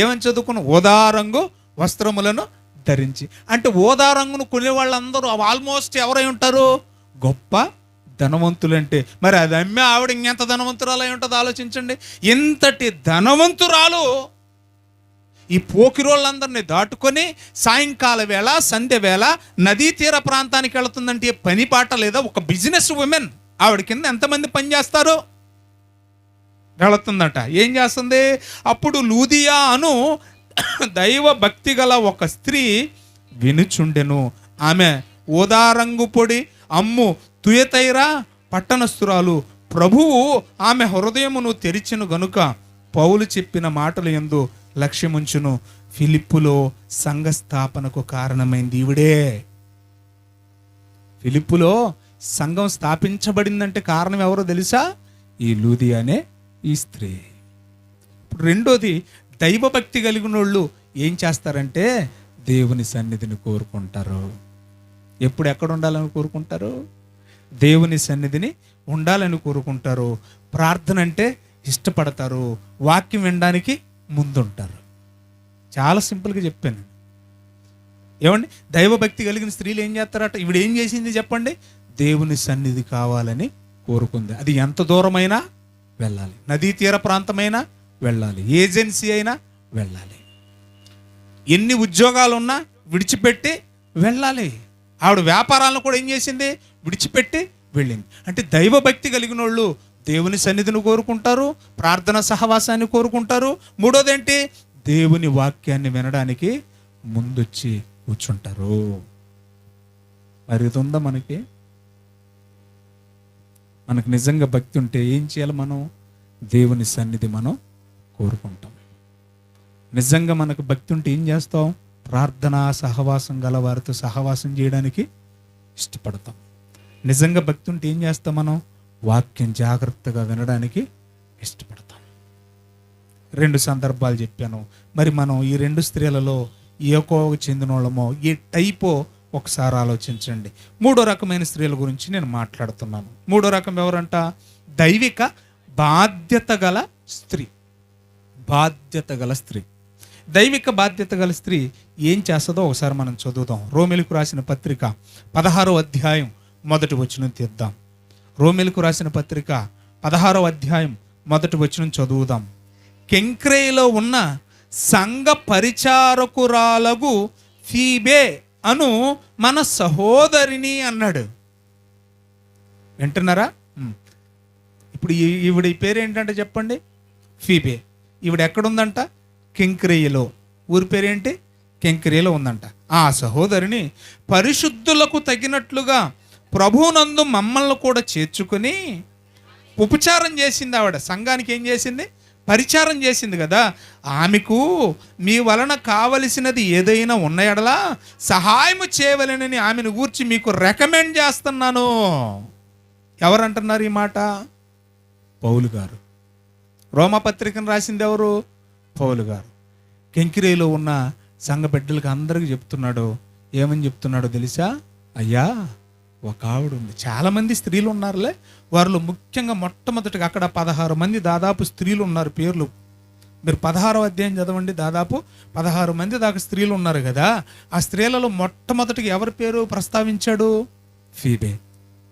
ఏమని చదువుకున్నాం? ఊదా రంగు వస్త్రములను ధరించి. అంటే ఊదా రంగును కొనే వాళ్ళందరూ ఆల్మోస్ట్ ఎవరై ఉంటారు? గొప్ప ధనవంతులంటే. మరి అది అమ్మే ఆవిడ ఇంకెంత ధనవంతురాలు అయి ఉంటుందో ఆలోచించండి. ఇంతటి ధనవంతురాలు ఈ పోకిరోళ్ళందరినీ దాటుకొని సాయంకాల వేళ, సంధ్య వేళ నదీ తీర ప్రాంతానికి వెళుతుందంటే పని పాట లేదా? ఒక బిజినెస్ ఉమెన్. ఆవిడ కింద ఎంతమంది పని చేస్తారు? వెళుతుందట. ఏం చేస్తుంది? అప్పుడు లూదియా అను దైవ భక్తి గల ఒక స్త్రీ వినుచుండెను. ఆమె ఊదారంగు పొడి అమ్ము తుయతైరా పట్టణస్థురాలు. ప్రభువు ఆమె హృదయమును తెరిచెను గనుక పౌలు చెప్పిన మాటలు యందు లక్ష్యముంచును. ఫిలిప్పులో సంఘ స్థాపనకు కారణమైంది ఈవిడే. ఫిలిప్పులో సంఘం స్థాపించబడిందంటే కారణం ఎవరో తెలుసా? ఈ లూదియా అనే ఈ స్త్రీ. రెండోది, దైవభక్తి కలిగిన వాళ్ళు ఏం చేస్తారంటే దేవుని సన్నిధిని కోరుకుంటారు. ఎప్పుడు ఎక్కడ ఉండాలని కోరుకుంటారు? దేవుని సన్నిధిని ఉండాలని కోరుకుంటారు. ప్రార్థన అంటే ఇష్టపడతారు. వాక్యం వినడానికి ముందుంటారు. చాలా సింపుల్గా చెప్పాను. ఏమండి? దైవభక్తి కలిగిన స్త్రీలు ఏం చేస్తారట? ఈవిడ ఏం చేసింది చెప్పండి? దేవుని సన్నిధి కావాలని కోరుకుంది. అది ఎంత దూరమైనా వెళ్ళాలి. నదీ తీర ప్రాంతమైనా వెళ్ళాలి. ఏజెన్సీ అయినా వెళ్ళాలి. ఎన్ని ఉద్యోగాలు ఉన్నా విడిచిపెట్టి వెళ్ళాలి. ఆవిడ వ్యాపారాలను కూడా ఏం చేసింది? విడిచిపెట్టి వెళ్ళింది. అంటే దైవభక్తి కలిగిన వాళ్ళు దేవుని సన్నిధిని కోరుకుంటారు, ప్రార్థన సహవాసాన్ని కోరుకుంటారు. మూడోది ఏంటి? దేవుని వాక్యాన్ని వినడానికి ముందొచ్చి కూర్చుంటారు. మరి ఇది ఉందా మనకి? మనకు నిజంగా భక్తి ఉంటే ఏం చేయాలి? మనం దేవుని సన్నిధి మనం కోరుకుంటాం. నిజంగా మనకు భక్తి ఉంటే ఏం చేస్తాం? ప్రార్థనా సహవాసం గల వారితో సహవాసం చేయడానికి ఇష్టపడతాం. నిజంగా భక్తి ఉంటే ఏం చేస్తాం? మనం వాక్యం జాగ్రత్తగా వినడానికి ఇష్టపడతాం. 2 సందర్భాలు చెప్పాను. మరి మనం ఈ 2 స్త్రీలలో ఏ కోవకు చెందిన వాళ్ళమో, ఏ టైపో ఒకసారి ఆలోచించండి. 3వ రకమైన స్త్రీల గురించి నేను మాట్లాడుతున్నాను. 3వ రకం ఎవరంట? దైవిక బాధ్యత గల స్త్రీ. బాధ్యత గల స్త్రీ. దైవిక బాధ్యత గల స్త్రీ ఏం చేస్తుందో ఒకసారి మనం చదువుదాం. రోమీయులకు రాసిన పత్రిక 16వ అధ్యాయం 1వ వచనం తీద్దాం. రోమీయులకు రాసిన పత్రిక 16వ అధ్యాయం 1వ వచనం చదువుదాం. కెంక్రేలో ఉన్న సంఘ పరిచారకురాలగు ఫీబే అను మన సహోదరిని అన్నాడు. వింటున్నారా? ఇప్పుడు ఈవిడ ఈ పేరు ఏంటంటే చెప్పండి, ఫీబే. ఈవిడ ఎక్కడుందంట? కెంక్రేయలో. ఊరి పేరేంటి? కెంక్రేయలో ఉందంట. ఆ సహోదరిని పరిశుద్ధులకు తగినట్లుగా ప్రభువునందు మమ్మల్ని కూడా చేర్చుకుని ఉపచారం చేసింది. ఆవిడ సంఘానికి ఏం చేసింది? పరిచారం చేసింది కదా. ఆమెకు మీ వలన కావలసినది ఏదైనా ఉన్న ఎడలా సహాయము చేయవలెనని ఆమెను గూర్చి మీకు రికమెండ్ చేస్తున్నాను. ఎవరంటున్నారు ఈ మాట? పౌలు గారు. రోమపత్రికను రాసింది ఎవరు? పౌలు గారు. కెంకిరేలో ఉన్న సంఘ బిడ్డలకు అందరికీ చెప్తున్నాడు. ఏమని చెప్తున్నాడో తెలుసా? అయ్యా, ఒక ఆవిడ ఉంది. చాలామంది స్త్రీలు ఉన్నారులే. వారిలో ముఖ్యంగా మొట్టమొదటిగా అక్కడ 16 మంది దాదాపు స్త్రీలు ఉన్నారు. పేర్లు మీరు 16వ అధ్యాయం చదవండి. దాదాపు 16 మంది దాకా స్త్రీలు ఉన్నారు కదా. ఆ స్త్రీలలో మొట్టమొదటిగా ఎవరి పేరు ప్రస్తావించాడు? ఫీబే.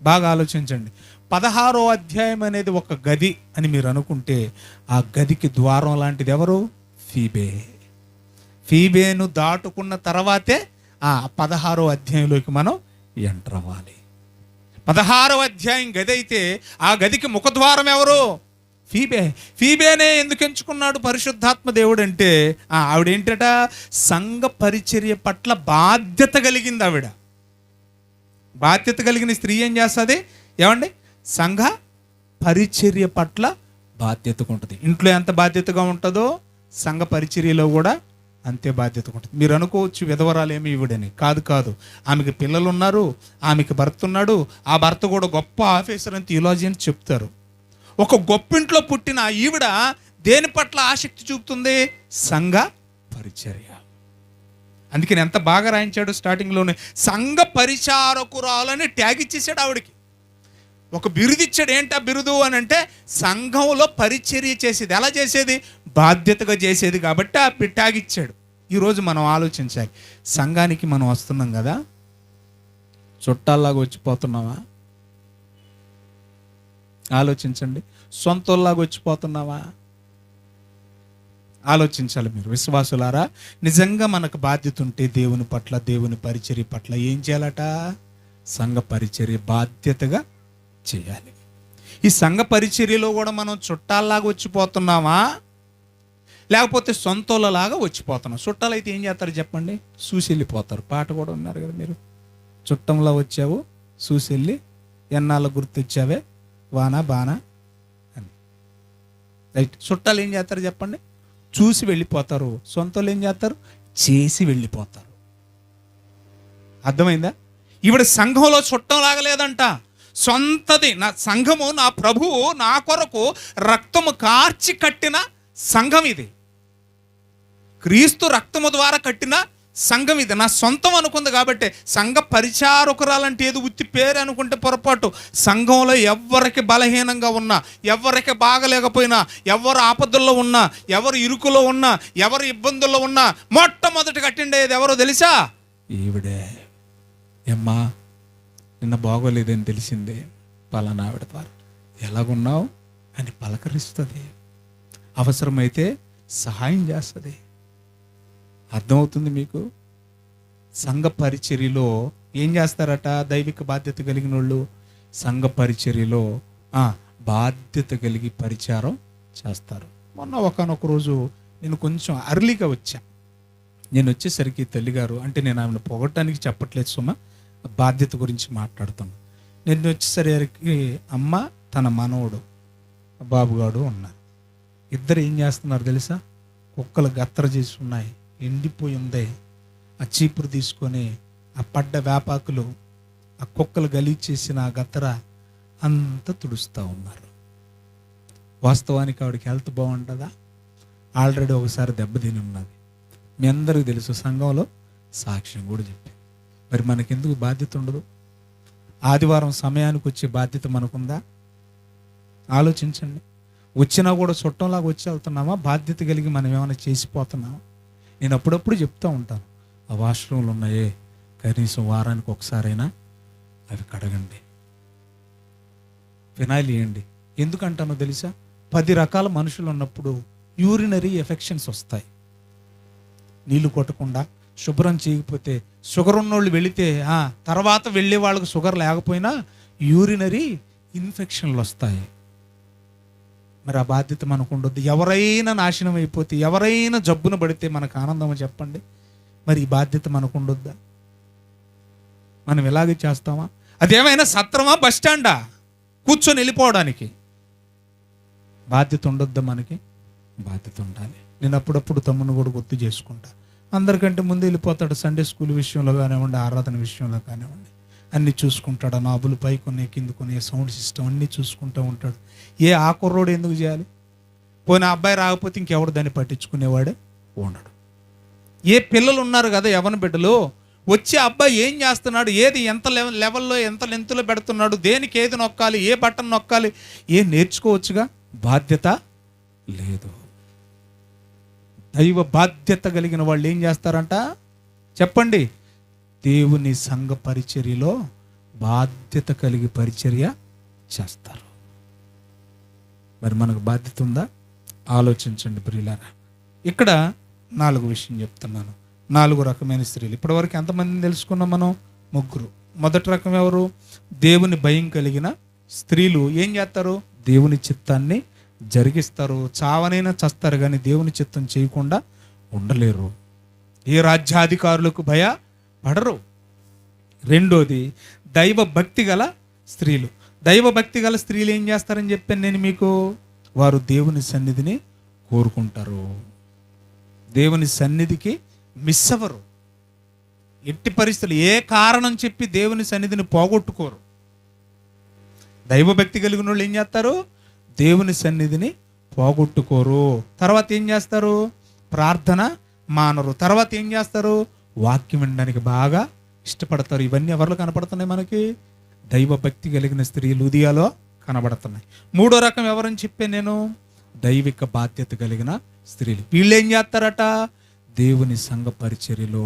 బాగా ఆలోచించండి. 16వ అధ్యాయం అనేది ఒక గది అని మీరు అనుకుంటే, ఆ గదికి ద్వారం లాంటిది ఎవరు? ఫీబే. ఫీబేను దాటుకున్న తర్వాతే ఆ 16వ అధ్యాయంలోకి మనం ఎంటర్ అవ్వాలి. 16వ అధ్యాయం గది అయితే ఆ గదికి ముఖద్వారం ఎవరు? ఫీబే. ఫీబేనే ఎందుకు ఎంచుకున్నాడు పరిశుద్ధాత్మ దేవుడు అంటే, ఆవిడేంటట? సంఘ పరిచర్య పట్ల బాధ్యత కలిగింది ఆవిడ. బాధ్యత కలిగిన స్త్రీ ఏం చేస్తుంది? ఏమండి? సంఘ పరిచర్య పట్ల బాధ్యతగా ఉంటుంది. ఇంట్లో ఎంత బాధ్యతగా ఉంటుందో సంఘ పరిచర్యలో కూడా అంతే బాధ్యతగా ఉంటుంది. మీరు అనుకోవచ్చు విధవరాలేమి ఈవిడని. కాదు కాదు, ఆమెకి పిల్లలు ఉన్నారు, ఆమెకి భర్త ఉన్నాడు. ఆ భర్త కూడా గొప్ప ఆఫీసర్ అని థియాలజీ చెప్తారు. ఒక గొప్పింట్లో పుట్టిన ఈవిడ దేని పట్ల ఆసక్తి చూపుతుంది? సంఘ పరిచర్య. అందుకని ఎంత బాగా రాయించాడు స్టార్టింగ్లోనే, సంఘ పరిచారకురాలని ట్యాగ్ ఇచ్చేసాడు ఆవిడకి. ఒక బిరుదు ఇచ్చాడు. ఏంటా బిరుదు అని అంటే, సంఘంలో పరిచర్య చేసేది. ఎలా చేసేది? బాధ్యతగా చేసేది. కాబట్టి ఆ ట్యాగ్ ఇచ్చాడు. ఈరోజు మనం ఆలోచించాలి. సంఘానికి మనం వస్తున్నాం కదా, చుట్టాల్లాగా వచ్చిపోతున్నావా? ఆలోచించండి. సొంతలాగా వచ్చిపోతున్నావా? ఆలోచించాలి మీరు విశ్వాసులారా. నిజంగా మనకు బాధ్యత ఉంటే దేవుని పట్ల, దేవుని పరిచర్య పట్ల ఏం చేయాలట? సంఘ పరిచర్య బాధ్యతగా చేయాలి. ఈ సంఘ పరిచర్యలో కూడా మనం చుట్టాల్లాగా వచ్చిపోతున్నామా, లేకపోతే సొంతలాగా వచ్చిపోతున్నాం? చుట్టాలు అయితే ఏం చేస్తారు చెప్పండి? చూసి వెళ్ళిపోతారు. పాట కూడా ఉన్నారు కదా మీరు, చుట్టంలో వచ్చావు చూసి వెళ్ళి ఎన్నాళ్ళ గుర్తొచ్చావే వానా బానా అని. రైట్. చుట్టాలు ఏం చేస్తారు చెప్పండి? చూసి వెళ్ళిపోతారు. సొంతలు ఏం చేస్తారు? చేసి వెళ్ళిపోతారు. అర్థమైందా? ఈవిడ సంఘంలో చుట్టం లాగలేదంట. సొంతది. నా సంఘము, నా ప్రభువు నా కొరకు రక్తము కార్చి కట్టిన సంఘం ఇది. క్రీస్తు రక్తము ద్వారా కట్టిన సంఘం ఇది. నా సొంతం అనుకుంది కాబట్టి సంఘ పరిచారకురాలంటే ఏదో ఉత్తి పేరు అనుకుంటే పొరపాటు. సంఘంలో ఎవరికి బలహీనంగా ఉన్నా, ఎవరికి బాగలేకపోయినా, ఎవరు ఆపదల్లో ఉన్నా, ఎవరు ఇరుకులో ఉన్నా, ఎవరు ఇబ్బందుల్లో ఉన్నా మొట్టమొదటి కట్టిండేది ఎవరో తెలుసా? ఈవిడే. ఏమ్మా, నిన్న బాగోలేదని తెలిసిందే, పలానా ఆవిడ ద్వారా ఎలాగున్నావు అని పలకరిస్తుంది. అవసరమైతే సహాయం చేస్తుంది. అర్థమవుతుంది మీకు? సంఘ పరిచర్యలో ఏం చేస్తారట? దైవిక బాధ్యత కలిగిన వాళ్ళు సంఘ పరిచర్యలో బాధ్యత కలిగి పరిచారం చేస్తారు. మొన్న ఒకనొక రోజు నేను కొంచెం అర్లీగా వచ్చా. నేను వచ్చేసరికి తల్లిగారు, అంటే నేను ఆమెను పొగట్టడానికి చెప్పట్లేదు సుమా, బాధ్యత గురించి మాట్లాడుతాను. నేను వచ్చేసరికి అమ్మ, తన మనవడు బాబుగాడు ఉన్నారు. ఇద్దరు ఏం చేస్తున్నారు తెలుసా? కుక్కలు గత్తర చేసి ఉన్నాయి, ఎండిపోయి ఉంది. ఆ చీపురు తీసుకొని ఆ పడ్డ వేపాకులు, ఆ కుక్కలు గలీచేసిన ఆ గత్తర అంతా తుడుస్తూ ఉన్నారు. వాస్తవానికి ఆవిడకి హెల్త్ బాగుంటుందా? ఆల్రెడీ ఒకసారి దెబ్బతిని ఉన్నది. మీ అందరికీ తెలుసు, సంఘంలో సాక్ష్యం కూడా చెప్పి. మరి మనకెందుకు బాధ్యత ఉండదు? ఆదివారం సమయానికి వచ్చే బాధ్యత మనకుందా? ఆలోచించండి. వచ్చినా కూడా చుట్టంలాగా వచ్చి వెళ్తున్నామా? బాధ్యత కలిగి మనం ఏమైనా చేసిపోతున్నామా? నేను అప్పుడప్పుడు చెప్తూ ఉంటాను, ఆ వాష్రూమ్లు ఉన్నాయే కనీసం వారానికి ఒకసారైనా అవి కడగండి, ఫినాయిల్ వేయండి. ఎందుకంటానో తెలుసా? 10 రకాల మనుషులు ఉన్నప్పుడు యూరినరీ ఎఫెక్షన్స్ వస్తాయి. నీళ్లు కొట్టకుండా శుభ్రం చేయకపోతే, షుగర్ ఉన్నోళ్ళు వెళితే తర్వాత వెళ్ళే వాళ్ళకు షుగర్ లేకపోయినా యూరినరీ ఇన్ఫెక్షన్లు వస్తాయి. మరి ఆ బాధ్యత మనకు ఉండొద్దు. ఎవరైనా నాశనం అయిపోతే, ఎవరైనా జబ్బున పడితే మనకు ఆనందమో చెప్పండి? మరి ఈ బాధ్యత మనకు ఉండొద్దా? మనం ఇలాగే చేస్తామా? అదేమైనా సత్రమా, బస్ స్టాండా కూర్చొని వెళ్ళిపోవడానికి? బాధ్యత ఉండొద్దా మనకి? బాధ్యత ఉండాలి. నేను అప్పుడప్పుడు తమ్ముని కూడా గుర్తు చేసుకుంటా. అందరికంటే ముందు వెళ్ళిపోతాడు. సండే స్కూల్ విషయంలో కానివ్వండి, ఆరాధన విషయంలో కానివ్వండి, అన్నీ చూసుకుంటాడు. నాబులు పై కొన్ని కింద కొన్ని, సౌండ్ సిస్టమ్ అన్నీ చూసుకుంటూ ఉంటాడు. ఆ కుర్రోడు ఎందుకు చేయాలి? పోయిన అబ్బాయి రాకపోతే ఇంకెవడు దాన్ని పట్టించుకునేవాడే ఉండడు. పిల్లలు ఉన్నారు కదా, యవ్వన బిడ్డలు, వచ్చే అబ్బాయి ఏం చేస్తున్నాడు, ఏది ఎంత లెవెల్లో ఎంత లెంత్లో పెడుతున్నాడు, దేనికి ఏది నొక్కాలి, ఏ బటన్ నొక్కాలి, నేర్చుకోవచ్చుగా. బాధ్యత లేదు. దైవ బాధ్యత కలిగిన వాళ్ళు ఏం చేస్తారంట చెప్పండి? దేవుని సంఘ పరిచర్యలో బాధ్యత కలిగి పరిచర్య చేస్తారు. మరి మనకు బాధ్యత ఉందా? ఆలోచించండి ప్రియులారా. ఇక్కడ 4 విషయం చెప్తున్నాను. 4 రకమైన స్త్రీలు. ఇప్పటివరకు ఎంతమందిని తెలుసుకున్నాం మనం? 3. మొదటి రకం ఎవరు? దేవుని భయం కలిగిన స్త్రీలు. ఏం చేస్తారు? దేవుని చిత్తాన్ని జరిగిస్తారు. చావనైనా చస్తారు కానీ దేవుని చిత్తం చేయకుండా ఉండలేరు. ఏ రాజ్యాధికారులకు భయపడరు. 2, దైవ భక్తి గల స్త్రీలు. దైవ భక్తి గల స్త్రీలు ఏం చేస్తారని చెప్పాను నేను మీకు? వారు దేవుని సన్నిధిని కోరుకుంటారు. దేవుని సన్నిధికి మిస్ అవ్వరు. ఎట్టి పరిస్థితులు ఏ కారణం చెప్పి దేవుని సన్నిధిని పోగొట్టుకోరు. దైవభక్తి కలిగిన వాళ్ళు ఏం చేస్తారు? దేవుని సన్నిధిని పోగొట్టుకోరు. తర్వాత ఏం చేస్తారు? ప్రార్థన మానరు. తర్వాత ఏం చేస్తారు? వాక్యం వినడానికి బాగా ఇష్టపడతారు. ఇవన్నీ ఎవరిలో కనపడుతున్నాయి మనకి? దైవభక్తి కలిగిన స్త్రీలు ఉదయాలో కనబడుతున్నాయి. 3వ రకం ఎవరని చెప్పాను నేను? దైవిక బాధ్యత కలిగిన స్త్రీలు. వీళ్ళు ఏం చేస్తారట? దేవుని సంఘ పరిచర్యలో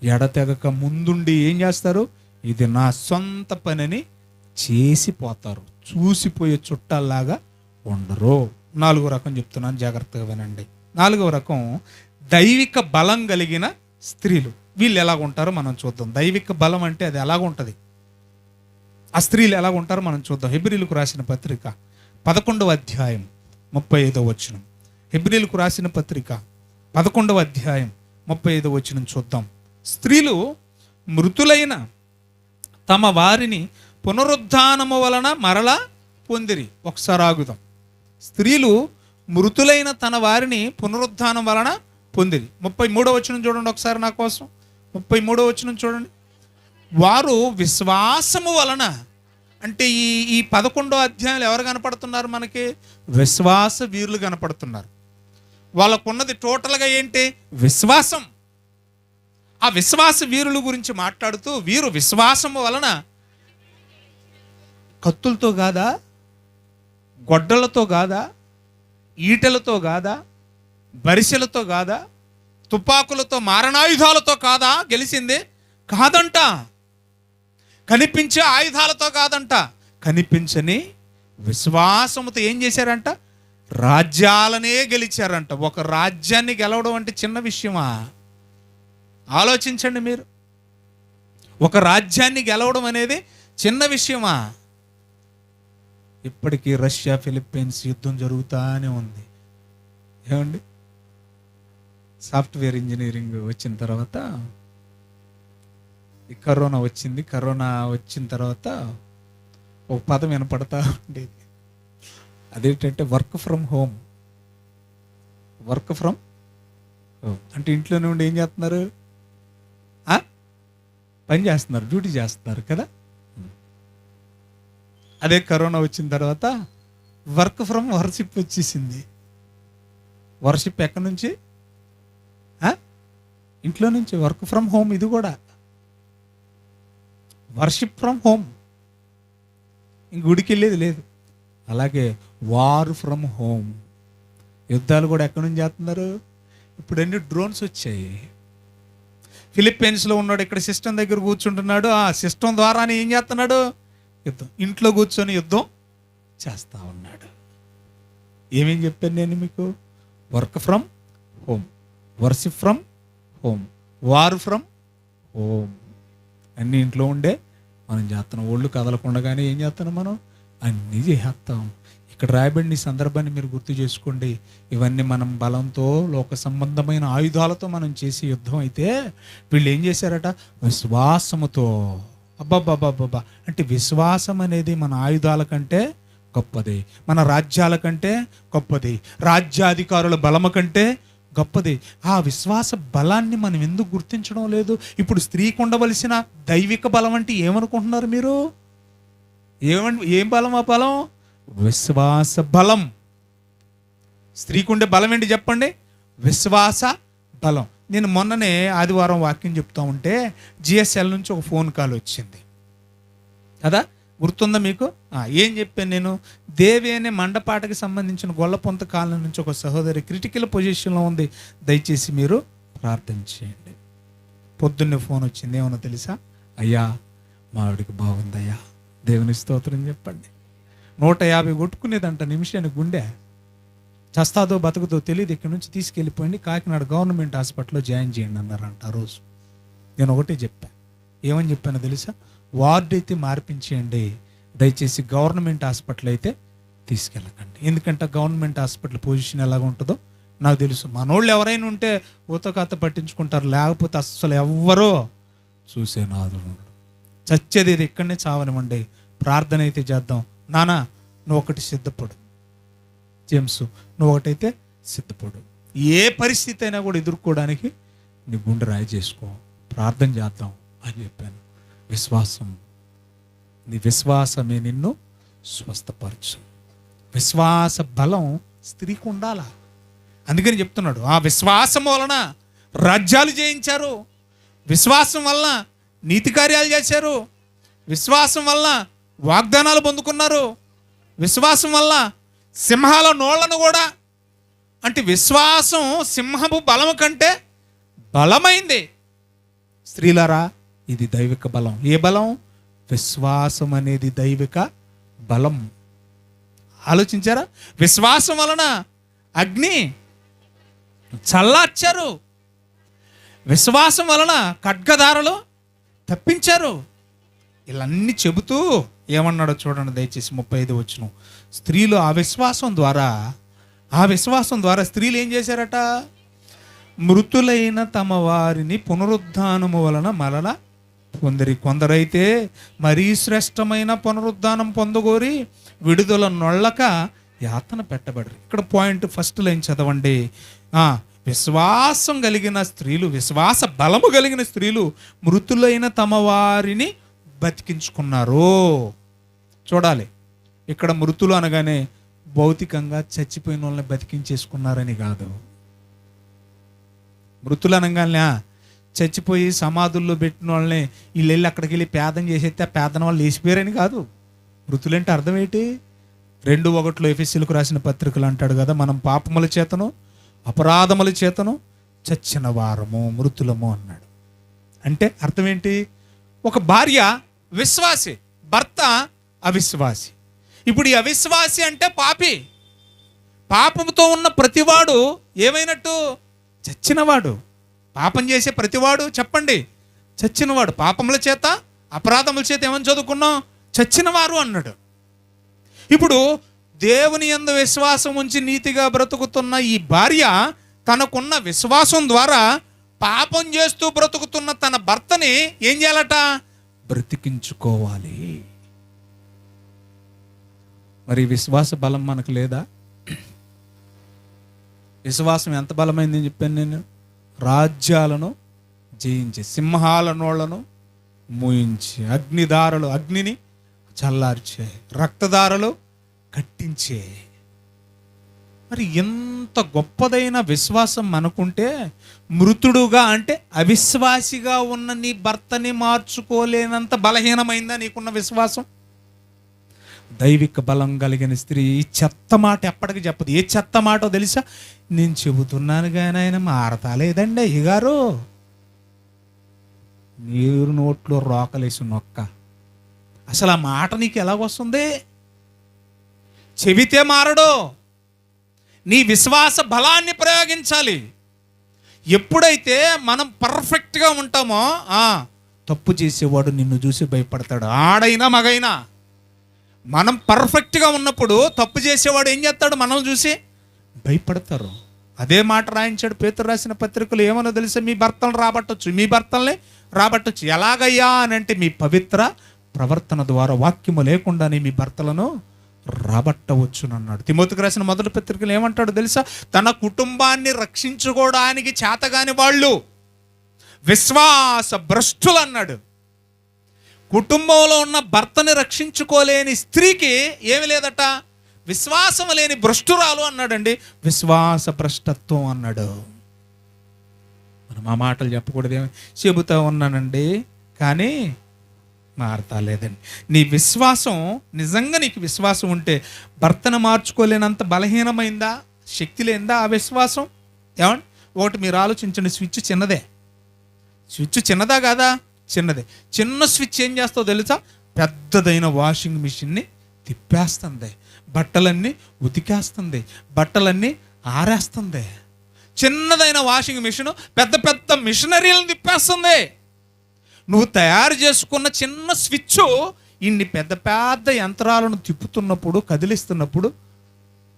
ఎడతెగక ముందుండి ఏం చేస్తారు? ఇది నా సొంత పనిని చేసిపోతారు. చూసిపోయే చుట్టాల్లాగా ఉండరు. 4వ రకం చెప్తున్నాను, జాగ్రత్తగా వినండి. 4వ రకం దైవిక బలం కలిగిన స్త్రీలు. వీళ్ళు ఎలాగుంటారో మనం చూద్దాం. దైవిక బలం అంటే అది ఎలాగుంటుంది, ఆ స్త్రీలు ఎలాగుంటారో మనం చూద్దాం. హెబ్రీలకు రాసిన పత్రిక 11వ అధ్యాయం 35వ వచనం. హెబ్రీలకు రాసిన పత్రిక 11వ అధ్యాయం 35వ వచనం చూద్దాం. స్త్రీలు మృతులైన తమ వారిని పునరుద్ధానము వలన మరలా పొందిరి. ఒకసారి ఆగుదాం. స్త్రీలు మృతులైన తన వారిని పునరుద్ధానం వలన పొందిరి. 33వ వచనం చూడండి ఒకసారి నా కోసం. 33వ వచనం చూడండి. వారు విశ్వాసము వలన, అంటే ఈ 11వ అధ్యాయంలో ఎవరు కనపడుతున్నారు మనకి? విశ్వాస వీరులు కనపడుతున్నారు. వాళ్ళకున్నది టోటల్గా ఏంటి? విశ్వాసం. ఆ విశ్వాస వీరుల గురించి మాట్లాడుతూ, వీరు విశ్వాసము వలన కత్తులతో కాదా, గొడ్డలతో కాదా, ఈటెలతో కాదా, బరిసెలతో కాదా, తుపాకులతో, మారణాయుధాలతో కాదా గెలిచింది? కాదంట. కనిపించే ఆయుధాలతో కాదంట. కనిపించని విశ్వాసముతో ఏం చేశారంట? రాజ్యాలనే గెలిచారంట. ఒక రాజ్యాన్ని గెలవడం అంటే చిన్న విషయమా? ఆలోచించండి మీరు. ఒక రాజ్యాన్ని గెలవడం అనేది చిన్న విషయమా? ఇప్పటికీ రష్యా ఫిలిప్పీన్స్ యుద్ధం జరుగుతూనే ఉంది. ఏమండి, సాఫ్ట్వేర్ ఇంజనీరింగ్ వచ్చిన తర్వాత ఈ కరోనా వచ్చింది. కరోనా వచ్చిన తర్వాత ఒక పదం వినపడతా ఉండేది. అదేంటంటే work from home. Work from home అంటే ఇంట్లోనే ఉండి ఏం చేస్తున్నారు? పని చేస్తున్నారు, డ్యూటీ చేస్తున్నారు కదా. అదే కరోనా వచ్చిన తర్వాత వర్క్ ఫ్రమ్ వర్షిప్ వచ్చేసింది. వర్షిప్ ఎక్కడి నుంచి? ఇంట్లో నుంచి. వర్క్ ఫ్రమ్ హోమ్ ఇది కూడా. Worship from home. ఇంక గుడికి వెళ్ళేది లేదు. అలాగే వార్ ఫ్రమ్ హోమ్. యుద్ధాలు కూడా ఎక్కడి నుంచి చేస్తున్నారు? ఇప్పుడు అన్ని డ్రోన్స్ వచ్చాయి. ఫిలిప్పీన్స్లో ఉన్నాడు, ఇక్కడ సిస్టమ్ దగ్గర కూర్చుంటున్నాడు. ఆ సిస్టమ్ ద్వారానే ఏం చేస్తున్నాడు? యుద్ధం. ఇంట్లో కూర్చొని యుద్ధం చేస్తూ ఉన్నాడు. ఏమేం చెప్పాను నేను మీకు? Work from home, worship from home, war from home. అన్ని ఇంట్లో ఉండే మనం చేస్తున్నాం. ఒళ్ళు కదలకుండానే ఏం చేస్తున్నాం? మనం అన్నీ చేసేస్తాం. ఇక్కడ రాయబడిన ఈ సందర్భాన్ని మీరు గుర్తు చేసుకోండి. ఇవన్నీ మనం బలంతో, లోక సంబంధమైన ఆయుధాలతో మనం చేసే యుద్ధం అయితే, వీళ్ళు ఏం చేశారట? విశ్వాసముతో. అబ్బాబ్బాబ్బాబ్బా, అంటే విశ్వాసం అనేది మన ఆయుధాల కంటే గొప్పది, మన రాజ్యాల కంటే గొప్పది, రాజ్యాధికారుల బలము కంటే గొప్పది. ఆ విశ్వాస బలాన్ని మనం ఎందుకు గుర్తించడం లేదు? ఇప్పుడు స్త్రీకి ఉండవలసిన దైవిక బలం అంటే ఏమనుకుంటున్నారు మీరు? ఏం బలం? ఆ బలం విశ్వాస బలం. స్త్రీకి ఉండే బలం ఏంటి చెప్పండి? విశ్వాస బలం. నేను మొన్ననే ఆదివారం వాక్యం చెప్తా ఉంటే జిఎస్ఎల్ నుంచి ఒక ఫోన్ కాల్ వచ్చింది కదా, గుర్తుందా మీకు? ఏం చెప్పాను నేను? దేవి అనే మండపాటకి సంబంధించిన గొల్లపొంత కాలం నుంచి ఒక సహోదరి క్రిటికల్ పొజిషన్లో ఉంది, దయచేసి మీరు ప్రార్థన చేయండి. పొద్దున్నే ఫోన్ వచ్చింది. ఏమన్నా తెలుసా? అయ్యా మా ఆవిడికి బాగుందయ్యా, దేవుని స్తోత్రం చెప్పండి. 150 కొట్టుకునేదంట నిమిషానికి గుండె. చస్తాదో బతుకుతో తెలియదు. ఇక్కడి నుంచి తీసుకెళ్ళిపోయింది, కాకినాడ గవర్నమెంట్ హాస్పిటల్లో జాయిన్ చేయండి అన్నారంట. ఆ రోజు నేను ఒకటే చెప్పాను. ఏమని చెప్పానో తెలుసా? వార్డు అయితే మార్పించేయండి, దయచేసి గవర్నమెంట్ హాస్పిటల్ అయితే తీసుకెళ్ళకండి. ఎందుకంటే గవర్నమెంట్ హాస్పిటల్ పొజిషన్ ఎలాగ ఉంటుందో నాకు తెలుసు. మనోళ్ళు ఎవరైనా ఉంటే ఊతకాత పట్టించుకుంటారు, లేకపోతే అస్సలు ఎవ్వరో చూసే నాదు. చచ్చేది ఇది ఇక్కడనే చావనివ్వండి, ప్రార్థన అయితే చేద్దాం. నానా నువ్వు ఒకటి సిద్ధపడు, జేమ్స్ నువ్వు ఒకటైతే సిద్ధపడు. ఏ పరిస్థితి అయినా కూడా ఎదుర్కోవడానికి నీ గుండె రాయి చేసుకో, ప్రార్థన చేద్దాం అని చెప్పాను. విశ్వాసం, నీ విశ్వాసమే నిన్ను స్వస్థపరచు. విశ్వాస బలం స్త్రీకి ఉండాలా. అందుకని చెప్తున్నాడు, ఆ విశ్వాసం వలన రాజ్యాలు జయించారు, విశ్వాసం వలన నీతి కార్యాలు చేశారు, విశ్వాసం వలన వాగ్దానాలు పొందుకున్నారు, విశ్వాసం వల్ల సింహాల నోళ్లను కూడా, అంటే విశ్వాసం సింహపు బలము కంటే బలమైంది. స్త్రీలారా, ఇది దైవిక బలం. ఏ బలం? విశ్వాసం అనేది దైవిక బలం. ఆలోచించారా? విశ్వాసం వలన అగ్ని చల్లార్చారు, విశ్వాసం వలన ఖడ్గదారులు తప్పించారు. ఇవన్నీ చెబుతూ ఏమన్నాడో చూడండి దయచేసి 35 వచనం. స్త్రీలు ఆ విశ్వాసం ద్వారా స్త్రీలు ఏం చేశారట? మృతులైన తమ వారిని పునరుద్ధానము వలన మరల పొందిరి. కొందరైతే మరీ శ్రేష్టమైన పునరుద్ధానం పొందగోరి విడుదల నొళ్ళక యాతన పెట్టబడరు. ఇక్కడ పాయింట్ ఫస్ట్ లైన్ చదవండి. విశ్వాసం కలిగిన స్త్రీలు, విశ్వాస బలము కలిగిన స్త్రీలు మృతులైన తమ వారిని బతికించుకున్నారు. చూడాలి, ఇక్కడ మృతులు అనగానే భౌతికంగా చచ్చిపోయిన వాళ్ళని బతికించేసుకున్నారని కాదు. మృతులు అనగానే చచ్చిపోయి సమాధుల్లో పెట్టిన వాళ్ళని వీళ్ళు వెళ్ళి అక్కడికి వెళ్ళి పేదం చేసేస్తే ఆ పేదన వాళ్ళు లేచిపోయారని కాదు. మృతులంటే అర్థం ఏంటి? 2:1 ఎఫెసీయులకు రాసిన పత్రికలు అంటాడు కదా, మనం పాపముల చేతను అపరాధముల చేతను చచ్చిన వారము మృతులము అన్నాడు. అంటే అర్థం ఏంటి? ఒక భార్య విశ్వాసి, భర్త అవిశ్వాసి. ఇప్పుడు ఈ అవిశ్వాసి అంటే పాపి. పాపంతో ఉన్న ప్రతివాడు ఏమైనట్టు? చచ్చినవాడు. పాపం చేసే ప్రతివాడు చెప్పండి చచ్చినవాడు. పాపముల చేత అపరాధముల చేత ఏమని చదువుకున్నాం? చచ్చినవారు అన్నాడు. ఇప్పుడు దేవుని యందు విశ్వాసం ఉంచి నీతిగా బ్రతుకుతున్న ఈ భార్య తనకున్న విశ్వాసం ద్వారా పాపం చేస్తూ బ్రతుకుతున్న తన భర్తని ఏం చేయాలట? బ్రతికించుకోవాలి. మరి విశ్వాస బలం మనకు లేదా? విశ్వాసం ఎంత బలమైందని చెప్పాను నేను. రాజ్యాలను జయించి, సింహాల నోళ్లను మూయించి, అగ్నిని చల్లార్చే, రక్తదారులు కట్టించే. మరి ఎంత గొప్పదైన విశ్వాసం మనకుంటే మృతుడుగా అంటే అవిశ్వాసిగా ఉన్న నీ భర్తని మార్చుకోలేనంత బలహీనమైందా నీకున్న విశ్వాసం? దైవిక బలం కలిగిన స్త్రీ ఈ చెత్త మాట ఎప్పటికీ చెప్పదు. ఏ చెత్త మాటో తెలుసా? నేను చెబుతున్నాను కానీ ఆయన మారతాలేదండి అయ్యగారు. నీరు నోట్లో రోకలేసి నొక్క. అసలు ఆ మాట నీకు ఎలాగొస్తుంది? చెబితే మారడు. నీ విశ్వాస బలాన్ని ప్రయోగించాలి. ఎప్పుడైతే మనం పర్ఫెక్ట్గా ఉంటామో తప్పు చేసేవాడు నిన్ను చూసి భయపడతాడు. ఆడైనా మగైనా మనం పర్ఫెక్ట్గా ఉన్నప్పుడు తప్పు చేసేవాడు ఏం చేస్తాడు? మనం చూసి భయపడతారు. అదే మాట రాయించాడు పేతురు రాసిన పత్రికలు. ఏమన్నా తెలుసా? మీ భర్తలను రాబట్టొచ్చు, మీ భర్తల్ని రాబట్టొచ్చు. ఎలాగయ్యా అని అంటే, మీ పవిత్ర ప్రవర్తన ద్వారా, వాక్యము లేకుండానే మీ భర్తలను రాబట్టవచ్చునన్నాడు. తిమోతికి రాసిన మొదటి పత్రికలు ఏమంటాడు తెలుసా? తన కుటుంబాన్ని రక్షించుకోవడానికి చేతగాని వాళ్ళు విశ్వాస భ్రష్టులు అన్నాడు. కుటుంబంలో ఉన్న భర్తని రక్షించుకోలేని స్త్రీకి ఏమి లేదట? విశ్వాసం లేని భ్రష్టురాలు అన్నాడండి. విశ్వాస భ్రష్టత్వం అన్నాడు. మనం ఆ మాటలు చెప్పకూడదేమో. చెబుతా ఉన్నానండి, కానీ మారతాలేదండి. నీ విశ్వాసం నిజంగా, నీకు విశ్వాసం ఉంటే భర్తను మార్చుకోలేనంత బలహీనమైందా, శక్తి లేనిదా ఆ విశ్వాసం? ఏమండి, ఒకటి మీరు ఆలోచించండి. స్విచ్ చిన్నదే. స్విచ్ చిన్నదా కాదా? చిన్నదే. చిన్న స్విచ్ ఏం చేస్తావు తెలుసా? పెద్దదైన వాషింగ్ మిషన్ని తిప్పేస్తుంది, బట్టలన్నీ ఉతికేస్తుంది, బట్టలన్నీ ఆరేస్తుంది. చిన్నదైన వాషింగ్ మిషన్ పెద్ద పెద్ద మిషనరీలను తిప్పేస్తుంది. నువ్వు తయారు చేసుకున్న చిన్న స్విచ్ ఇన్ని పెద్ద పెద్ద యంత్రాలను తిప్పుతున్నప్పుడు, కదిలిస్తున్నప్పుడు,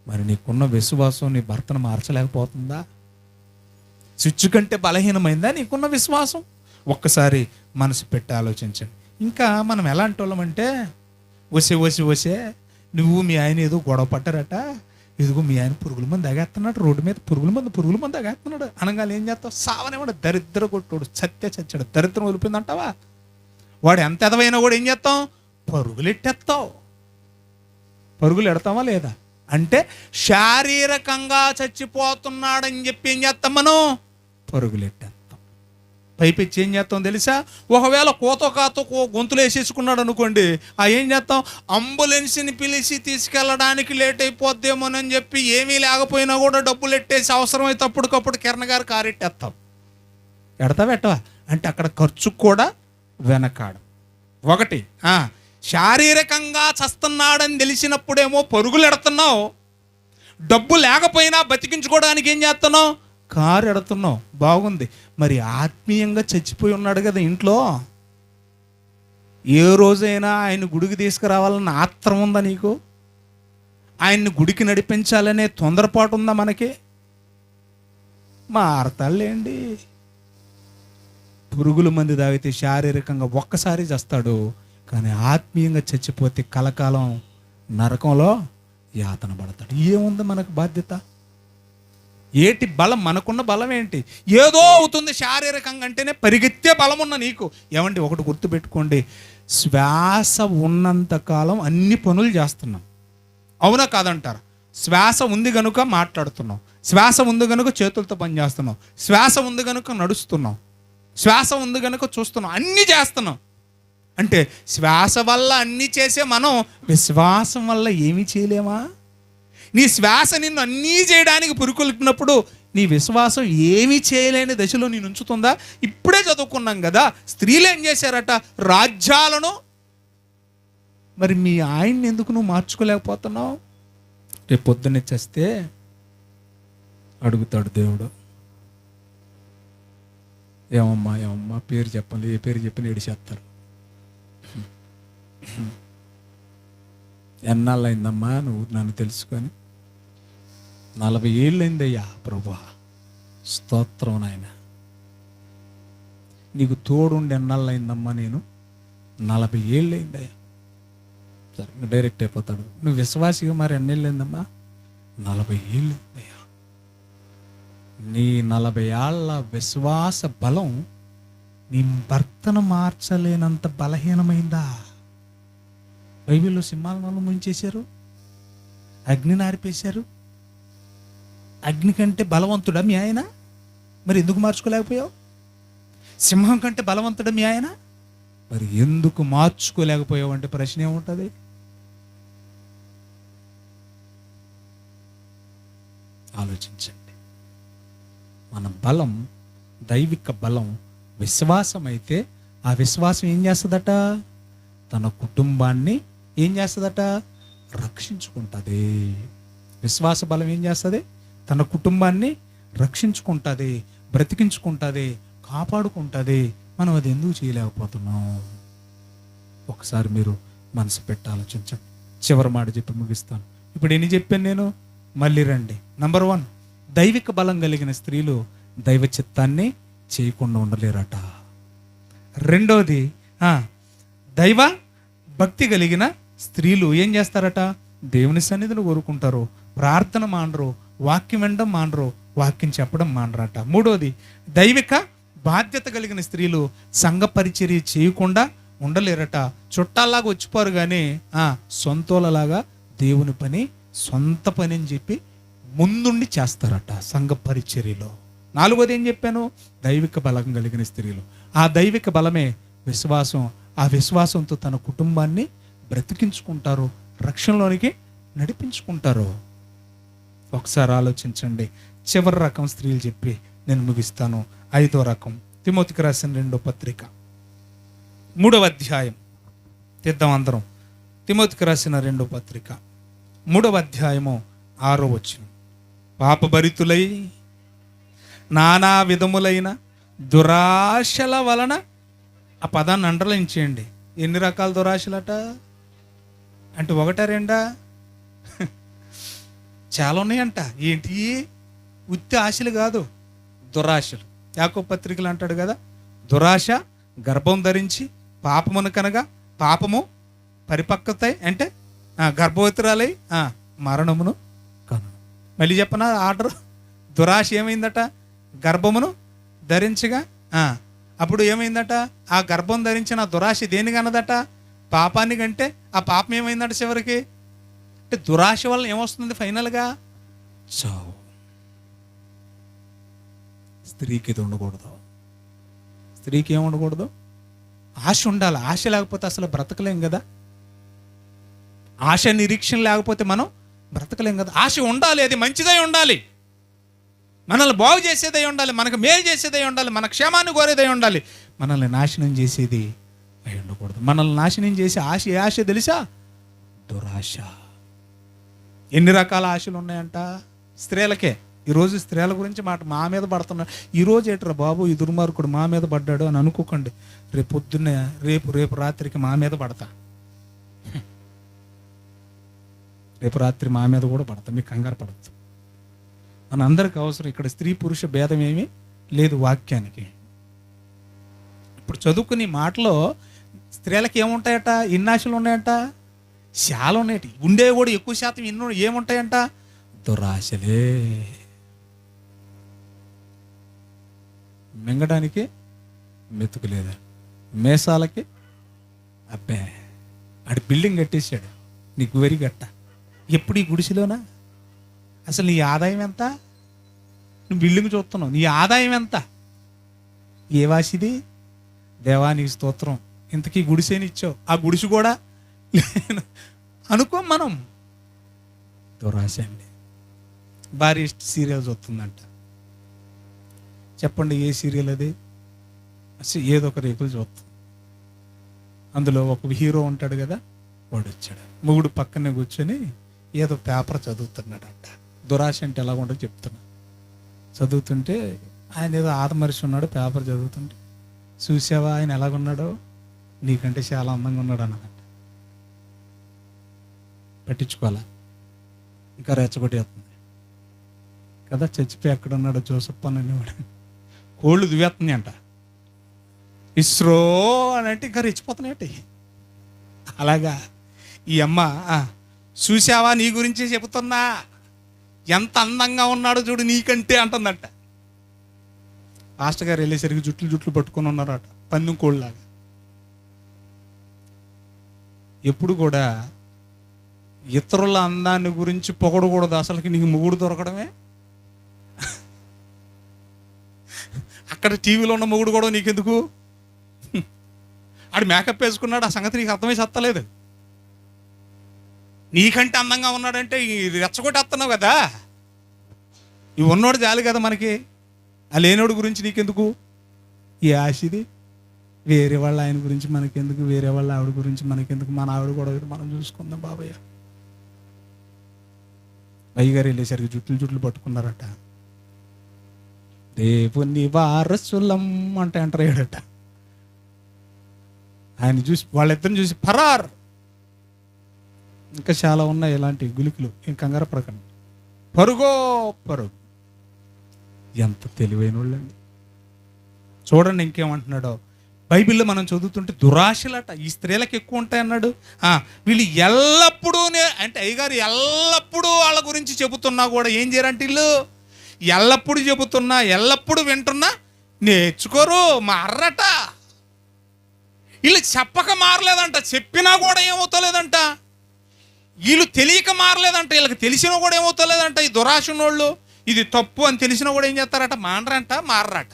మరి నీకున్న విశ్వాసం నీ భర్తను మార్చలేకపోతుందా? స్విచ్ కంటే బలహీనమైందా నీకున్న విశ్వాసం? ఒక్కసారి మనసు పెట్టి ఆలోచించండి. ఇంకా మనం ఎలాంటి వాళ్ళమంటే, వసే నువ్వు మీ ఆయన ఏదో గొడవ పట్టారట, ఇదిగో మీ ఆయన పురుగుల మంది అగేస్తున్నాడు, రోడ్డు మీద పురుగుల మంది అగేస్తున్నాడు అనగా ఏం చేస్తావు? సావనేవాడు, దరిద్ర కొట్టుడు, చచ్చాడు, దరిద్రం వదిలిపోయిందంటావా? వాడు ఎంత ఎదవైనా కూడా ఏం చేస్తాం? పరుగులెట్టేస్తావు. పరుగులు ఎడతావా లేదా? అంటే శారీరకంగా చచ్చిపోతున్నాడని చెప్పి ఏం చేస్తాం మనం? పరుగులెట్టేస్తాం. పైపెచ్చి ఏం చేస్తాం తెలుసా? ఒకవేళ కోతో కాతో గొంతులు వేసేసుకున్నాడు అనుకోండి, ఏం చేస్తాం? అంబులెన్స్ని పిలిచి తీసుకెళ్ళడానికి లేట్ అయిపోద్దేమోనని చెప్పి ఏమీ లేకపోయినా కూడా డబ్బులు ఎట్టేసి అవసరమైతే అప్పటికప్పుడు కిరణ్ గారు కారెట్టేస్తాం. ఎడతావా? అంటే అక్కడ ఖర్చు కూడా వెనకాడు. ఒకటి, శారీరకంగా చస్తున్నాడని తెలిసినప్పుడేమో పరుగులు ఎడుతున్నావు, డబ్బు లేకపోయినా బతికించుకోవడానికి ఏం చేస్తున్నావు? కారు ఎడుతున్నావు. బాగుంది. మరి ఆత్మీయంగా చచ్చిపోయి ఉన్నాడు కదా ఇంట్లో, ఏ రోజైనా ఆయన గుడికి తీసుకురావాలన్న ఆత్రం ఉందా నీకు? ఆయన్ని గుడికి నడిపించాలనే తొందరపాటు ఉందా మనకి? మారతాళ్ళేండి. పురుగుల మంది తాగితే శారీరకంగా ఒక్కసారి చస్తాడు, కానీ ఆత్మీయంగా చచ్చిపోతే కలకాలం నరకంలో యాతన పడతాడు. ఏముంది మనకు బాధ్యత? ఏటి బలం? మనకున్న బలం ఏంటి? ఏదో అవుతుంది శారీరకంగా అంటేనే పరిగెత్తే బలం ఉన్న నీకు. ఏమండి, ఒకటి గుర్తుపెట్టుకోండి, శ్వాస ఉన్నంతకాలం అన్ని పనులు చేస్తున్నాం. అవునా కాదంటారా? శ్వాస ఉంది కనుక మాట్లాడుతున్నాం, శ్వాస ఉంది కనుక చేతులతో పని చేస్తున్నాం, శ్వాస ఉంది కనుక నడుస్తున్నాం, శ్వాస ఉంది కనుక చూస్తున్నాం, అన్నీ చేస్తున్నాం. అంటే శ్వాస వల్ల అన్నీ చేసే మనం విశ్వాసం వల్ల ఏమీ చేయలేమా? నీ శ్వాస నిన్ను అన్నీ చేయడానికి పురుకొల్పినప్పుడు నీ విశ్వాసం ఏమీ చేయలేని దశలో నేను ఉంచుతుందా? ఇప్పుడే చదువుకున్నాం కదా, స్త్రీలు ఏం చేశారట? రాజ్యాలను. మరి మీ ఆయన్ని ఎందుకు నువ్వు మార్చుకోలేకపోతున్నావు? రేపు పొద్దున్నే చేస్తే అడుగుతాడు దేవుడు, ఏమమ్మా పేరు చెప్పండి, ఏ పేరు చెప్పని ఏడిచేస్తారు. ఎన్నాళ్ళు అయిందమ్మా నువ్వు నన్ను తెలుసుకొని? 40 ఏళ్ళైందయ్యా. ప్రభువా స్తోత్రం నాయన. నీకు తోడుండి ఎన్నాళ్ళు అయిందమ్మా? నేను 40 ఏళ్ళైందయ్యా. సరే, డైరెక్ట్ అయిపోతాడు. నువ్వు విశ్వాసిగా మరి ఎన్నేళ్ళైందమ్మా? 40 ఏళ్ళైందయ్యా. నీ 40 ఏళ్ళ విశ్వాస బలం నీ భర్తను మార్చలేనంత బలహీనమైందా? బైబిల్లో సింహాలను ముంచేశారు, అగ్నిని ఆరిపేశారు. అగ్ని కంటే బలవంతుడా మీ ఆయన? మరి ఎందుకు మార్చుకోలేకపోయావు? సింహం కంటే బలవంతుడా మీ ఆయన? మరి ఎందుకు మార్చుకోలేకపోయావు అంటే ప్రశ్న ఏముంటుంది? ఆలోచించండి. మన బలం, దైవిక బలం విశ్వాసం అయితే, ఆ విశ్వాసం ఏం చేస్తుందట? తన కుటుంబాన్ని ఏం చేస్తుందట? రక్షించుకుంటుంది. విశ్వాస బలం ఏం చేస్తుంది? తన కుటుంబాన్ని రక్షించుకుంటుంది, బ్రతికించుకుంటుంది, కాపాడుకుంటుంది. మనం అది ఎందుకు చేయలేకపోతున్నాం? ఒకసారి మీరు మనసు పెట్టి ఆలోచించండి. చివరి మాట చెప్పి ముగిస్తాను. ఇప్పుడు ఎన్ని చెప్పాను నేను? మళ్ళీ రండి. నంబర్ 1, దైవిక బలం కలిగిన స్త్రీలు దైవ చిత్తాన్ని చేయకుండా ఉండలేరట. రెండోది, దైవ భక్తి కలిగిన స్త్రీలు ఏం చేస్తారట? దేవుని సన్నిధిని కోరుకుంటారు, ప్రార్థన మానరు, వాక్యం వినడం మానరు, వాక్యం చెప్పడం మానరట. మూడోది, దైవిక బాధ్యత కలిగిన స్త్రీలు సంఘ పరిచర్య చేయకుండా ఉండలేరట. చుట్టాల్లాగా వచ్చిపోరు కానీ సొంతోళ్ళలాగా దేవుని పని సొంత పని అని చెప్పి ముందుండి చేస్తారట సంఘ పరిచర్యలో. నాలుగోది ఏం చెప్పాను? దైవిక బలం కలిగిన స్త్రీలు. ఆ దైవిక బలమే విశ్వాసం. ఆ విశ్వాసంతో తన కుటుంబాన్ని బ్రతికించుకుంటారు, రక్షణలోనికి నడిపించుకుంటారు. ఒకసారి ఆలోచించండి. చివరి రకం స్త్రీలు చెప్పి నేను ముగిస్తాను. 5వ రకం, తిమోతికి రాసిన 2వ పత్రిక 3వ అధ్యాయం తీద్దాం అందరం. తిమోతికి రాసిన 2వ పత్రిక 3వ అధ్యాయము 6వ వచనం. పాపభరితులై నానా విధములైన దురాశల వలన, ఆ పదాన్ని అండర్లైన్ చేయండి. ఎన్ని రకాల దురాశలట అంటే? 1, 2? చాలా ఉన్నాయంట. ఏంటి? ఉత్తి ఆశలు కాదు, దురాశలు. యాకోబు పత్రికలు అంటాడు కదా, దురాశ గర్భం ధరించి పాపమును కనగా పాపము పరిపక్వత అంటే గర్భవతురాలై మరణమును కను. మళ్ళీ చెప్పనా ఆర్డర్? దురాశ ఏమైందట? గర్భమును ధరించగా అప్పుడు ఏమైందట? ఆ గర్భం ధరించిన దురాశ దేనికి అన్నదట? పాపాన్ని కంటే ఆ పాపం ఏమైందట చివరికి? అంటే దురాశ వల్ల ఏమొస్తుంది ఫైనల్గా? చావు. స్త్రీకి ఇది ఉండకూడదు. స్త్రీకి ఏమి ఉండకూడదు? ఆశ ఉండాలి. ఆశ లేకపోతే అసలు బ్రతకలేం కదా. ఆశ నిరీక్షణ లేకపోతే మనం బ్రతకలేం కదా. ఆశ ఉండాలి, అది మంచిదై ఉండాలి, మనల్ని బాగు చేసేదై ఉండాలి, మనకు మేలు చేసేదై ఉండాలి, మన క్షేమాన్ని కోరేదై ఉండాలి. మనల్ని నాశనం చేసేది అయి ఉండకూడదు. మనల్ని నాశనం చేసే ఆశ ఏ ఆశ తెలుసా? దురాశ. ఎన్ని రకాల ఆశలు ఉన్నాయంట స్త్రీలకే. ఈరోజు స్త్రీల గురించి మాట మా మీద పడుతున్నారు. ఈరోజు ఏట్రా బాబు ఈ దుర్మార్గుడు మా మీద పడ్డాడు అని అనుకోకండి. రేపు పొద్దున్నే రేపు రాత్రికి మా మీద పడతా. రేపు రాత్రి మా మీద కూడా పడతా. మీకు కంగారు పడద్దు. మన అందరికి అవసరం. ఇక్కడ స్త్రీ పురుష భేదం ఏమీ లేదు వాక్యానికి. ఇప్పుడు చదువుకుని మాటలో స్త్రీలకు ఏముంటాయట? ఇన్ని ఆశలు ఉన్నాయంట, చాలా ఉన్నాయట. ఉండే కూడా ఎక్కువ శాతం ఎన్నో ఏముంటాయంట? దురాశలే. మింగడానికి మెతుకులేదా? మేసాలకి అబ్బే ఆడి బిల్డింగ్ కట్టేశాడు, నీకు వరి గట్ట. ఎప్పుడు ఈ గుడిసెలోనా? అసలు నీ ఆదాయం ఎంత? నువ్వు బిల్డింగ్ చూస్తున్నావు, నీ ఆదాయం ఎంత? ఏ వాసిది? దేవానికి స్తోత్రం, ఇంతకీ గుడిసేని ఇచ్చావు, ఆ గుడిసె కూడా అనుకో. మనం దురాశ అండి. భార్య సీరియల్ చూస్తుందంట. చెప్పండి ఏ సీరియల్ అది? అసలు ఏదో ఒక రేకులు చూస్తుంది. అందులో ఒక హీరో ఉంటాడు కదా, వాడు వచ్చాడు. మొగుడు పక్కనే కూర్చొని ఏదో పేపర్ చదువుతున్నాడంట. దురాశ అంటే ఎలా ఉండదో చెప్తున్నా. చదువుతుంటే ఆయన ఏదో ఆదమరిచి ఉన్నాడు, పేపర్ చదువుతుంటే, చూసావా ఆయన ఎలాగున్నాడో, నీకంటే చాలా అందంగా ఉన్నాడు అన్నమాట. పట్టించుకోవాలా? ఇంకా రెచ్చగొట్టేస్తుంది కదా. చచ్చిపోయి ఎక్కడ ఉన్నాడో జోసఫ్ అనేవాడు. కోళ్ళు దువ్వేస్తుంది అంట. ఇస్రో అని అంటే ఇంకా రెచ్చిపోతున్నాయట. అలాగా ఈ అమ్మ చూసావా నీ గురించి చెబుతున్నా, ఎంత అందంగా ఉన్నాడో చూడు నీకంటే అంటుందంట. పాస్టర్ గారు వెళ్ళేసరికి జుట్లు పట్టుకొని ఉన్నారట, పందెం కోళ్ళలాగా. ఎప్పుడు కూడా ఇతరుల అందాన్ని గురించి పొగడకూడదు. అసలుకి నీకు మొగుడు దొరకడమే. అక్కడ టీవీలో ఉన్న మొగుడు కూడా నీకెందుకు? ఆడు మేకప్ వేసుకున్నాడు, ఆ సంగతి నీకు అర్థమై సత్తలేదు. నీకంటే అందంగా ఉన్నాడంటే రెచ్చగొట్టేస్తున్నావు కదా. ఇవి ఉన్నోడు చాలు కదా మనకి, ఆ లేనోడు గురించి నీకెందుకు? ఈ ఆశది. వేరే వాళ్ళ ఆయన గురించి మనకెందుకు, వేరే వాళ్ళ ఆవిడ గురించి మనకెందుకు, మన ఆవిడ కూడా మనం చూసుకుందాం బాబయ్య. అయ్యగారు వెళ్ళేసరికి జుట్లు పట్టుకున్నారట. దేవుని వారసులం అంటే అంటారట. ఆయన చూసి వాళ్ళిద్దరిని చూసి పరార్. ఇంకా చాలా ఉన్నాయి ఇలాంటి గులికలు. ఏం కంగారు పడకండి. పరుగో పరుగు. ఎంత తెలివైన వాళ్ళండి. చూడండి ఇంకేమంటున్నాడో. బైబిల్లో మనం చదువుతుంటే దురాశలట ఈ స్త్రీలకు ఎక్కువ ఉంటాయి అన్నాడు. వీళ్ళు ఎల్లప్పుడూ అంటే అయ్యగారు ఎల్లప్పుడూ వాళ్ళ గురించి చెబుతున్నా కూడా ఏం చేయరంటే వీళ్ళు ఎల్లప్పుడూ చెబుతున్నా ఎల్లప్పుడూ వింటున్నా నేర్చుకోరు, మారట. వీళ్ళు చెప్పక మారలేదంట, చెప్పినా కూడా ఏమవుతలేదంట. వీళ్ళు తెలియక మారలేదంట, వీళ్ళకి తెలిసినా కూడా ఏమవుతలేదంట. ఈ దురాశనోళ్ళు ఇది తప్పు అని తెలిసినా కూడా ఏం చేస్తారట, మానరంట, మారరట,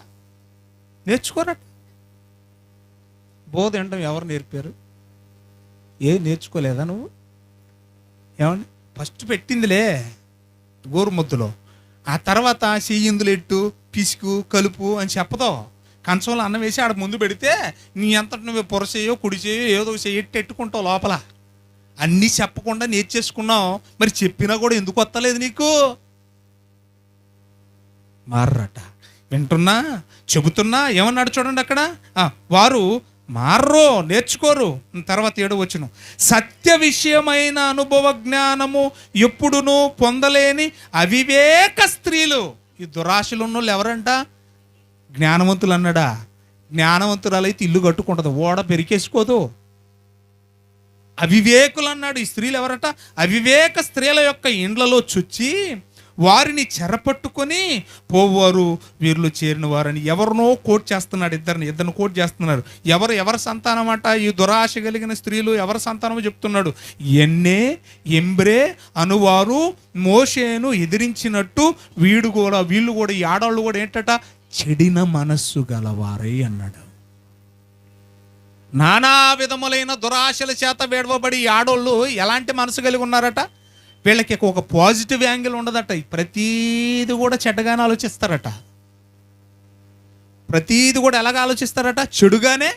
నేర్చుకోరట. బోధ ఏంటో ఎవరు నేర్పారు? నేర్చుకోలేదా నువ్వు? ఏమండి, ఫస్ట్ పెట్టిందిలే గోరుముద్దలో, ఆ తర్వాత చెయ్యిందులు ఎట్టు పిసుకు కలుపు అని చెప్పదో. కంచంలో అన్నం వేసి ఆడ ముందు పెడితే నీ అంతటి నువ్వు పొరచేయో కుడి చేయో ఏదో ఎట్టుకుంటావు లోపల. అన్నీ చెప్పకుండా నేర్చేసుకున్నావు, మరి చెప్పినా కూడా ఎందుకు వస్తలేదు నీకు? మారరట. వింటున్నా చెబుతున్నా ఏమన్నాడు చూడండి అక్కడ, వారు మారరు, నేర్చుకోరు. తర్వాత 7వ వచనం, సత్య విషయమైన అనుభవ జ్ఞానము ఎప్పుడునూ పొందలేని అవివేక స్త్రీలు. ఈ దురాశలు ఉన్న వాళ్ళు ఎవరంట? జ్ఞానవంతులు అన్నాడా? జ్ఞానవంతురాలైతే ఇల్లు కట్టుకుంటుంది, ఓడ పెరికేసుకోదు. అవివేకులు అన్నాడు. ఈ స్త్రీలు ఎవరట? అవివేక స్త్రీల యొక్క ఇండ్లలో చుచ్చి వారిని చెరపట్టుకొని పోవారు వీరిలో చేరిన వారని ఎవరినో కోట్ చేస్తున్నాడు. ఇద్దరిని కోట్ చేస్తున్నారు. ఎవరి సంతానం అట? ఈ దురాశ కలిగిన స్త్రీలు ఎవరి సంతానమో చెప్తున్నాడు. ఎన్నే ఎంబ్రే అనువారు మోషేను ఎదిరించినట్టు వీళ్ళు కూడా ఈ ఆడవాళ్ళు కూడా ఏంటట? చెడిన మనస్సు గలవారై అన్నాడు. నానా విధములైన దురాశల చేత వేడవబడి ఈ ఆడోళ్ళు ఎలాంటి మనసు కలిగి ఉన్నారట? వీళ్ళకి ఒక పాజిటివ్ యాంగిల్ ఉండదట. ప్రతీది కూడా చెడ్డగానే ఆలోచిస్తారట. ప్రతీది కూడా ఎలాగ ఆలోచిస్తారట? చెడుగానే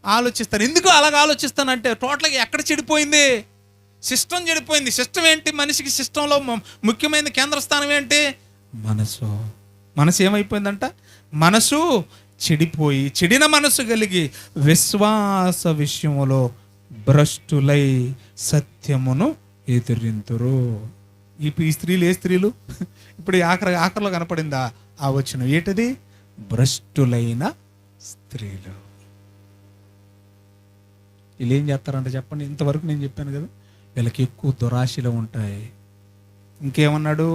ఆలోచిస్తారు. ఎందుకు అలాగ ఆలోచిస్తానంటే టోటల్గా ఎక్కడ చెడిపోయింది? సిస్టమ్ చెడిపోయింది. సిస్టమ్ ఏంటి? మనిషికి సిస్టంలో ముఖ్యమైన కేంద్ర స్థానం ఏంటి? మనసు ఏమైపోయిందంట? మనసు చెడిపోయి చెడిన మనసు కలిగి విశ్వాస విషయములో భ్రష్టులై సత్యమును ఎదిరింతురు. ఈ స్త్రీలు ఏ స్త్రీలు? ఇప్పుడు ఆఖరిలో కనపడిందా ఆ వచనం? ఏంటది? భ్రష్టులైన స్త్రీలు. వీళ్ళు ఏం చేస్తారంటే చెప్పండి, ఇంతవరకు నేను చెప్పాను కదా, వీళ్ళకి ఎక్కువ దురాశలు ఉంటాయి. ఇంకేమన్నాడు?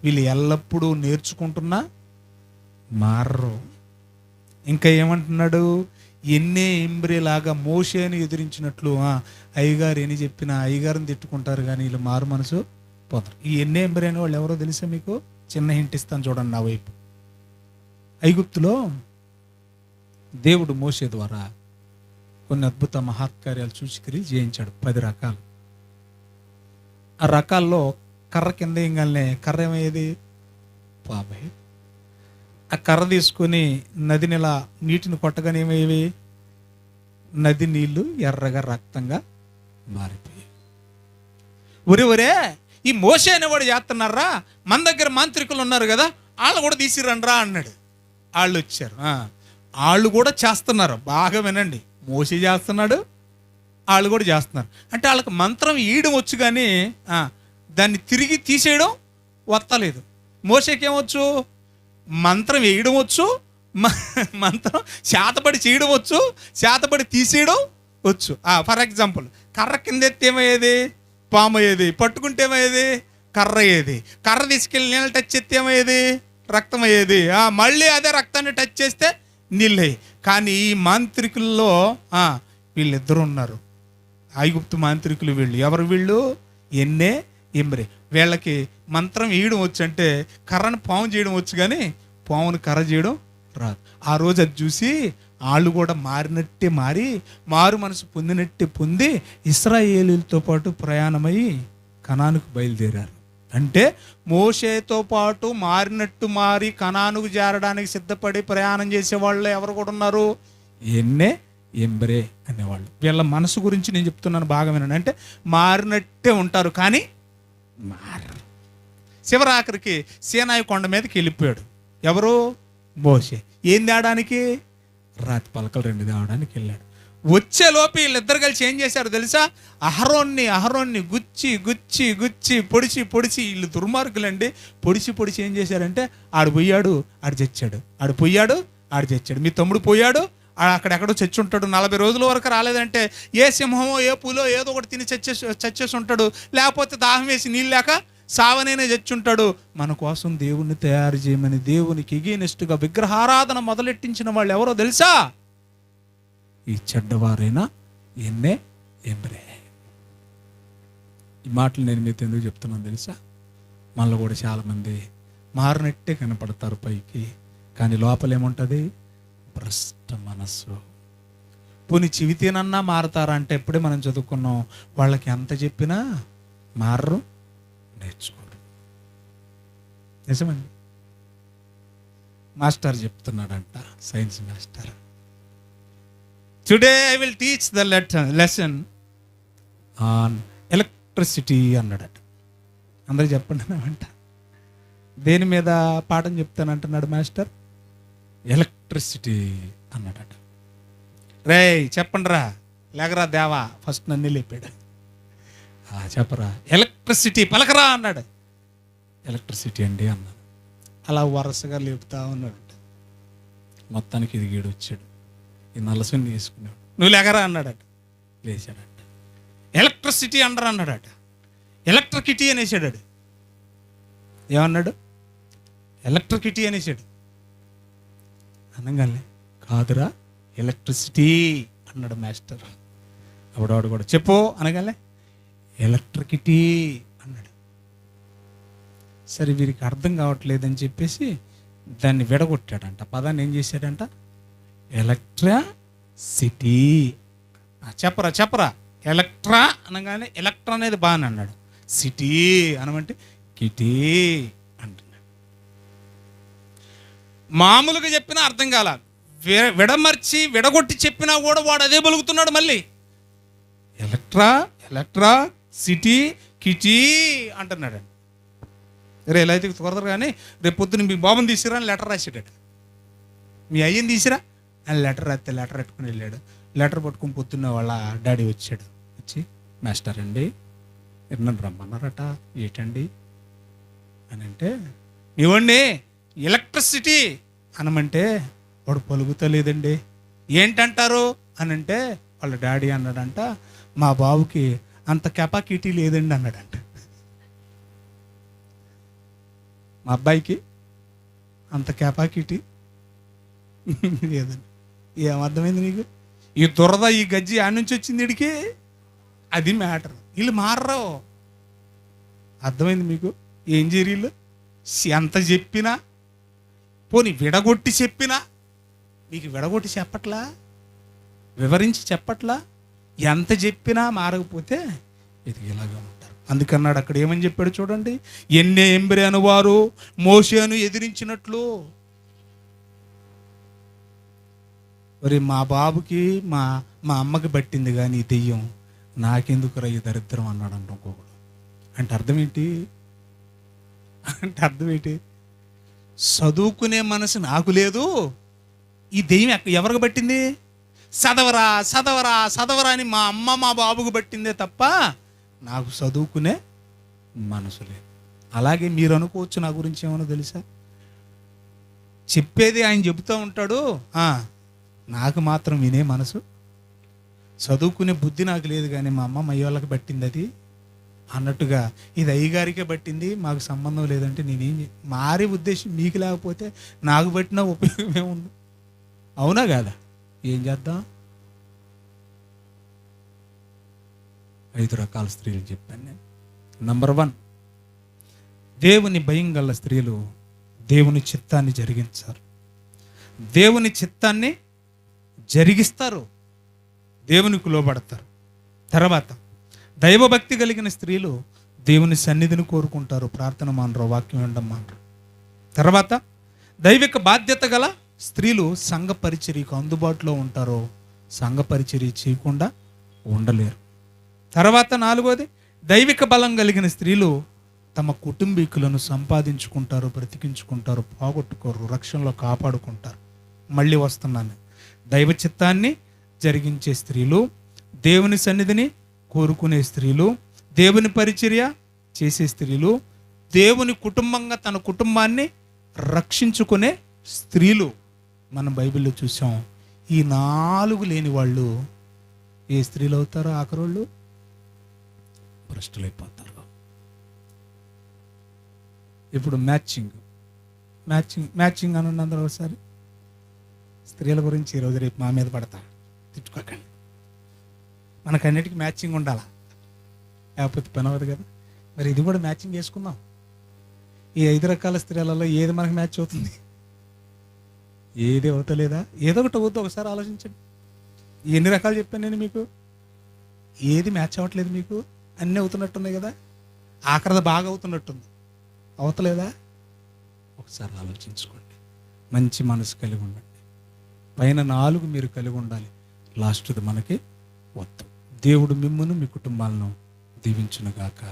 వీళ్ళు ఎల్లప్పుడూ నేర్చుకుంటున్నా మారరు. ఇంకా ఏమంటున్నాడు? ఎన్నే ఎంబ్రేలాగా మోషేను ఎదిరించినట్లు. అయ్యగారు ఎన్ని చెప్పినా అయ్యగారిని తిట్టుకుంటారు కానీ వీళ్ళు మారు మనసు పోతారు. ఈ ఎన్నే ఎంబ్రే అనే వాళ్ళు ఎవరో తెలుసా మీకు? చిన్న హింట్ ఇస్తాను చూడండి నా వైపు. ఐగుప్తులో దేవుడు మోషే ద్వారా కొన్ని అద్భుత మహత్కార్యాలు సూచికరి చేయించాడు. 10 రకాలు. ఆ రకాల్లో కర్ర కింద ఏంగానే కర్ర ఏమయ్యేది? పాపే. ఆ కర్ర తీసుకొని నదిని ఇలా నీటిని కొట్టగానే ఏమయ్యేవి? నది నీళ్లు ఎర్రగా రక్తంగా మారిపోయాయి. ఒరే ఈ మోషే అనేవాడు చేస్తున్నారా, మన దగ్గర మాంత్రికులు ఉన్నారు కదా, వాళ్ళు కూడా తీసిరండ్రా అన్నాడు. వాళ్ళు వచ్చారు. వాళ్ళు కూడా చేస్తున్నారు. బాగా వినండి, మోషే చేస్తున్నాడు, వాళ్ళు కూడా చేస్తున్నారు. అంటే వాళ్ళకి మంత్రం వేయడం వచ్చు కానీ దాన్ని తిరిగి తీసేయడం వత్తలేదు. మోషేకి ఏమొచ్చు? మంత్రం వేయడం వచ్చు, మంత్రం శాతపడి చేయడం వచ్చు, శాతపడి తీసేయడం వచ్చు. ఫర్ ఎగ్జాంపుల్, కర్ర కింద ఎత్తి ఏమయ్యేది? పాము అయ్యేది. పట్టుకుంటే ఏమయ్యేది? కర్ర అయ్యేది. కర్ర తీసుకెళ్ళి నీళ్ళు టచ్ చేస్తే ఏమయ్యేది? రక్తం అయ్యేది. మళ్ళీ అదే రక్తాన్ని టచ్ చేస్తే నీళ్ళు. కానీ ఈ మాంత్రికుల్లో వీళ్ళిద్దరు ఉన్నారు. ఐగుప్తు మాంత్రికులు వీళ్ళు. ఎవరు వీళ్ళు? ఎన్నే ఎంబ్రే. వీళ్ళకి మంత్రం వేయడం వచ్చు, అంటే కర్రను పాము చేయడం వచ్చు కానీ పామును కర్ర చేయడం రాదు. ఆ రోజు అది చూసి వాళ్ళు కూడా మారినట్టే మారు మనసు పొందినట్టే పొంది ఇశ్రాయేలీలతో పాటు ప్రయాణమై కనానుకు బయలుదేరారు. అంటే మోషేతో పాటు మారినట్టు మారి కనానుకు చేరడానికి సిద్ధపడి ప్రయాణం చేసే వాళ్ళు ఎవరు కూడా ఉన్నారు? ఎన్నే ఎంబ్రే అనేవాళ్ళు. వీళ్ళ మనసు గురించి నేను చెప్తున్నాను, బాగా వినండి. అంటే మారినట్టే ఉంటారు కానీ మారరు. చివరాఖరికి సీనాయి కొండ మీదకి వెళ్ళిపోయాడు. ఎవరు? మోషే. ఏం తేడానికి? రాతి పలకలు 2 తేవడానికి వెళ్ళాడు. వచ్చేలోపు వీళ్ళిద్దరు కలిసి ఏం చేశారు తెలుసా? అహరోన్ని గుచ్చి గుచ్చి గుచ్చి పొడిచి వీళ్ళు దుర్మార్గులండి. పొడిచి ఏం చేశారంటే, ఆడు పోయాడు ఆడు చచ్చాడు, ఆడు పోయాడు ఆడు చచ్చాడు, మీ తమ్ముడు పోయాడు అక్కడెక్కడో చచ్చి ఉంటాడు, 40 రోజుల వరకు రాలేదంటే ఏ సింహమో ఏ పూలో ఏదో ఒకటి తిని చచ్చేసి ఉంటాడు, లేకపోతే దాహం వేసి నీళ్ళు లేక సావనైనా చచ్చుంటాడు. మన కోసం దేవుణ్ణి తయారు చేయమని దేవునికి ఎగెనిస్ట్గా విగ్రహారాధన మొదలెట్టించిన వాళ్ళు ఎవరో తెలుసా? ఈ చెడ్డవారైనా ఎంబ్రే. ఈ మాటలు నేను మీతో ఎందుకు చెప్తున్నాను తెలుసా? మనలో కూడా చాలామంది మారినట్టే కనపడతారు పైకి, కానీ లోపల ఏముంటుంది? భ్రష్ట మనస్సు. పోనీ చెవితేనన్నా మారతారా అంటే ఎప్పుడే మనం చదువుకున్నాం, వాళ్ళకి ఎంత చెప్పినా మారరు, నేర్చుకోరు. నిజమండి. మాస్టర్ చెప్తున్నాడంట, science master, today I will teach the lesson on electricity అన్నాడట. అందరూ చెప్పండి అంట. దేని మీద పాఠం చెప్తానంటున్నాడు మాస్టర్? ఎలక్ట్రిసిటీ అన్నాడట. రేయ్ చెప్పండి రా, లేకరా దేవా, ఫస్ట్ నన్ను లేపాడు. చెప్పరా, ఎలక్ట్రిసిటీ పలకరా అన్నాడు. ఎలక్ట్రిసిటీ అండి అన్నాను. అలా వరుసగా లేపుతా ఉన్నాడు. మొత్తానికి ఇది గీడు వచ్చాడు, ఈ నల్లసుని తీసుకున్నాడు. నువ్వు లేకరా అన్నాడట, లేచాడట. ఎలక్ట్రిసిటీ అండర్ అన్నాడట. ఎలక్ట్రిసిటీ అనేసాడు. ఏమన్నాడు? ఎలక్ట్రిసిటీ అనేసాడు. అనగానే కాదురా ఎలక్ట్రిసిటీ అన్నాడు మాస్టర్. అప్పుడవాడు కూడా చెప్పు అనగానే ఎలక్ట్రిసిటీ అన్నాడు. సరే వీరికి అర్థం కావట్లేదని చెప్పేసి దాన్ని విడగొట్టాడంట. పదాన్ని ఏం చేశాడంట? ఎలక్ట్రిసిటీ. చెప్పరా ఎలక్ట్రా అనగానే ఎలక్ట్రా అనేది బాగా అన్నాడు. సిటీ అనమంటే కిటీ అంటున్నాడు. మామూలుగా చెప్పినా అర్థం కాల, విడమర్చి విడగొట్టి చెప్పినా కూడా వాడు అదే బలుగుతున్నాడు. మళ్ళీ ఎలక్ట్రా సిటీ కిటీ అంటున్నాడు. ఎలా అయితే కుదరదు, కానీ రేపు పొద్దున్న మీ బాబుని తీసిరా అని లెటర్ రాసాడట. మీ అయ్యని తీసిరా అని లెటర్ రాస్తే లెటర్ పెట్టుకుని వెళ్ళాడు. లెటర్ పట్టుకుని పొద్దున్న వాళ్ళ డాడీ వచ్చాడు. వచ్చి మాస్టర్ అండి నన్ను రమ్మన్నారట, ఏటండి అని అంటే, ఇవ్వండి ఎలక్ట్రిసిటీ అనమంటే వాడు పలుకుతలేదండి. ఏంటంటారు అని అంటే వాళ్ళ డాడీ అన్నాడంట, మా బాబుకి అంత కెపాసిటీ లేదండి అన్నాడంట. మా అబ్బాయికి అంత కెపాసిటీ లేదండి. ఏమర్థమైంది నీకు? ఈ దురద ఈ గజ్జి ఆడ నుంచి వచ్చింది వీడికి, అది మ్యాటర్. వీళ్ళు మారరు. అర్థమైంది మీకు? ఏం చేయరు? ఎంత చెప్పినా, పోనీ విడగొట్టి చెప్పినా, మీకు విడగొట్టి చెప్పట్లా, వివరించి చెప్పట్లా, ఎంత చెప్పినా మారకపోతే ఇది ఇలాగే ఉంటారు. అందుకన్నాడు అక్కడ ఏమని చెప్పాడు చూడండి, ఎన్నే ఎంబ్రే అనువారు మోషేను ఎదిరించినట్లు. మరి మా బాబుకి మా అమ్మకి పట్టింది కానీ ఈ దెయ్యం, నాకెందుకు రా ఈ దరిద్రం అన్నాడు అంట ఇంకొకడు. అంటే అర్థం ఏంటి? చదువుకునే మనసు నాకు లేదు, ఈ దెయ్యం ఎవరికి పట్టింది? చదవరా అని మా అమ్మ మా బాబుకు పట్టిందే తప్ప నాకు చదువుకునే మనసు లేదు. అలాగే మీరు అనుకోవచ్చు నా గురించి ఏమన్నా తెలుసా, చెప్పేది ఆయన చెబుతూ ఉంటాడు, నాకు మాత్రం వినే మనసు, చదువుకునే బుద్ధి నాకు లేదు, కానీ మా అమ్మ అయ్యోళ్ళకి పట్టింది అది అన్నట్టుగా ఇది అయ్యగారికే పట్టింది, మాకు సంబంధం లేదంటే నేనేం మారే ఉద్దేశం మీకు లేకపోతే నాకు పట్టిన ఉపయోగం ఏముంది? అవునా కాదా? ఏం చేద్దాం? 5 రకాల స్త్రీలు చెప్పాను నేను. నంబర్ 1, దేవుని భయం గల స్త్రీలు దేవుని చిత్తాన్ని జరిగించారు. దేవుని చిత్తాన్ని జరిగిస్తారు, దేవునికి లోబడతారు. తర్వాత దైవభక్తి కలిగిన స్త్రీలు దేవుని సన్నిధిని కోరుకుంటారు, ప్రార్థన మానరు, వాక్యం వినడం మానరు. తర్వాత దైవిక బాధ్యత గల స్త్రీలు సంఘ పరిచర్యకు అందుబాటులో ఉంటారు, సంఘ పరిచర్య చేయకుండా ఉండలేరు. తర్వాత 4వది, దైవిక బలం కలిగిన స్త్రీలు తమ కుటుంబీకులను సంపాదించుకుంటారు, బ్రతికించుకుంటారు, పోగొట్టుకోరు, రక్షణలో కాపాడుకుంటారు. మళ్ళీ వస్తున్నాను, దైవ చిత్తాన్ని జరిగించే స్త్రీలు, దేవుని సన్నిధిని కోరుకునే స్త్రీలు, దేవుని పరిచర్య చేసే స్త్రీలు, దేవుని కుటుంబంగా తన కుటుంబాన్ని రక్షించుకునే స్త్రీలు మనం బైబిల్లో చూసాం. ఈ 4 లేని వాళ్ళు ఏ స్త్రీలు అవుతారో ఆఖరోళ్ళు భ్రష్టులైపోతారు. ఇప్పుడు మ్యాచింగ్ అని అందరూ ఒకసారి స్త్రీల గురించి ఈరోజు రేపు మా మీద పడతా, తిట్టుకోకండి. మనకన్నిటికీ మ్యాచింగ్ ఉండాలా, లేకపోతే పని అవ్వదు కదా. మరి ఇది కూడా మ్యాచింగ్ చేసుకుందాం. ఈ 5 రకాల స్త్రీలలో ఏది మనకు మ్యాచ్ అవుతుంది? ఏది అవుతలేదా? ఏదో ఒకటి అవుతుంది. ఒకసారి ఆలోచించండి. ఎన్ని రకాలు చెప్పాను నేను మీకు? ఏది మ్యాచ్ అవ్వట్లేదు మీకు? అన్నీ అవుతున్నట్టున్నాయి కదా. ఆఖరిది బాగా అవుతున్నట్టుంది, అవతలేదా? ఒకసారి ఆలోచించుకోండి. మంచి మనసు కలిగి ఉండండి. పైన 4 మీరు కలిగి ఉండాలి, లాస్ట్ది మనకి వద్దు. దేవుడు మిమ్మును మీ కుటుంబాలను దీవించునుగాక.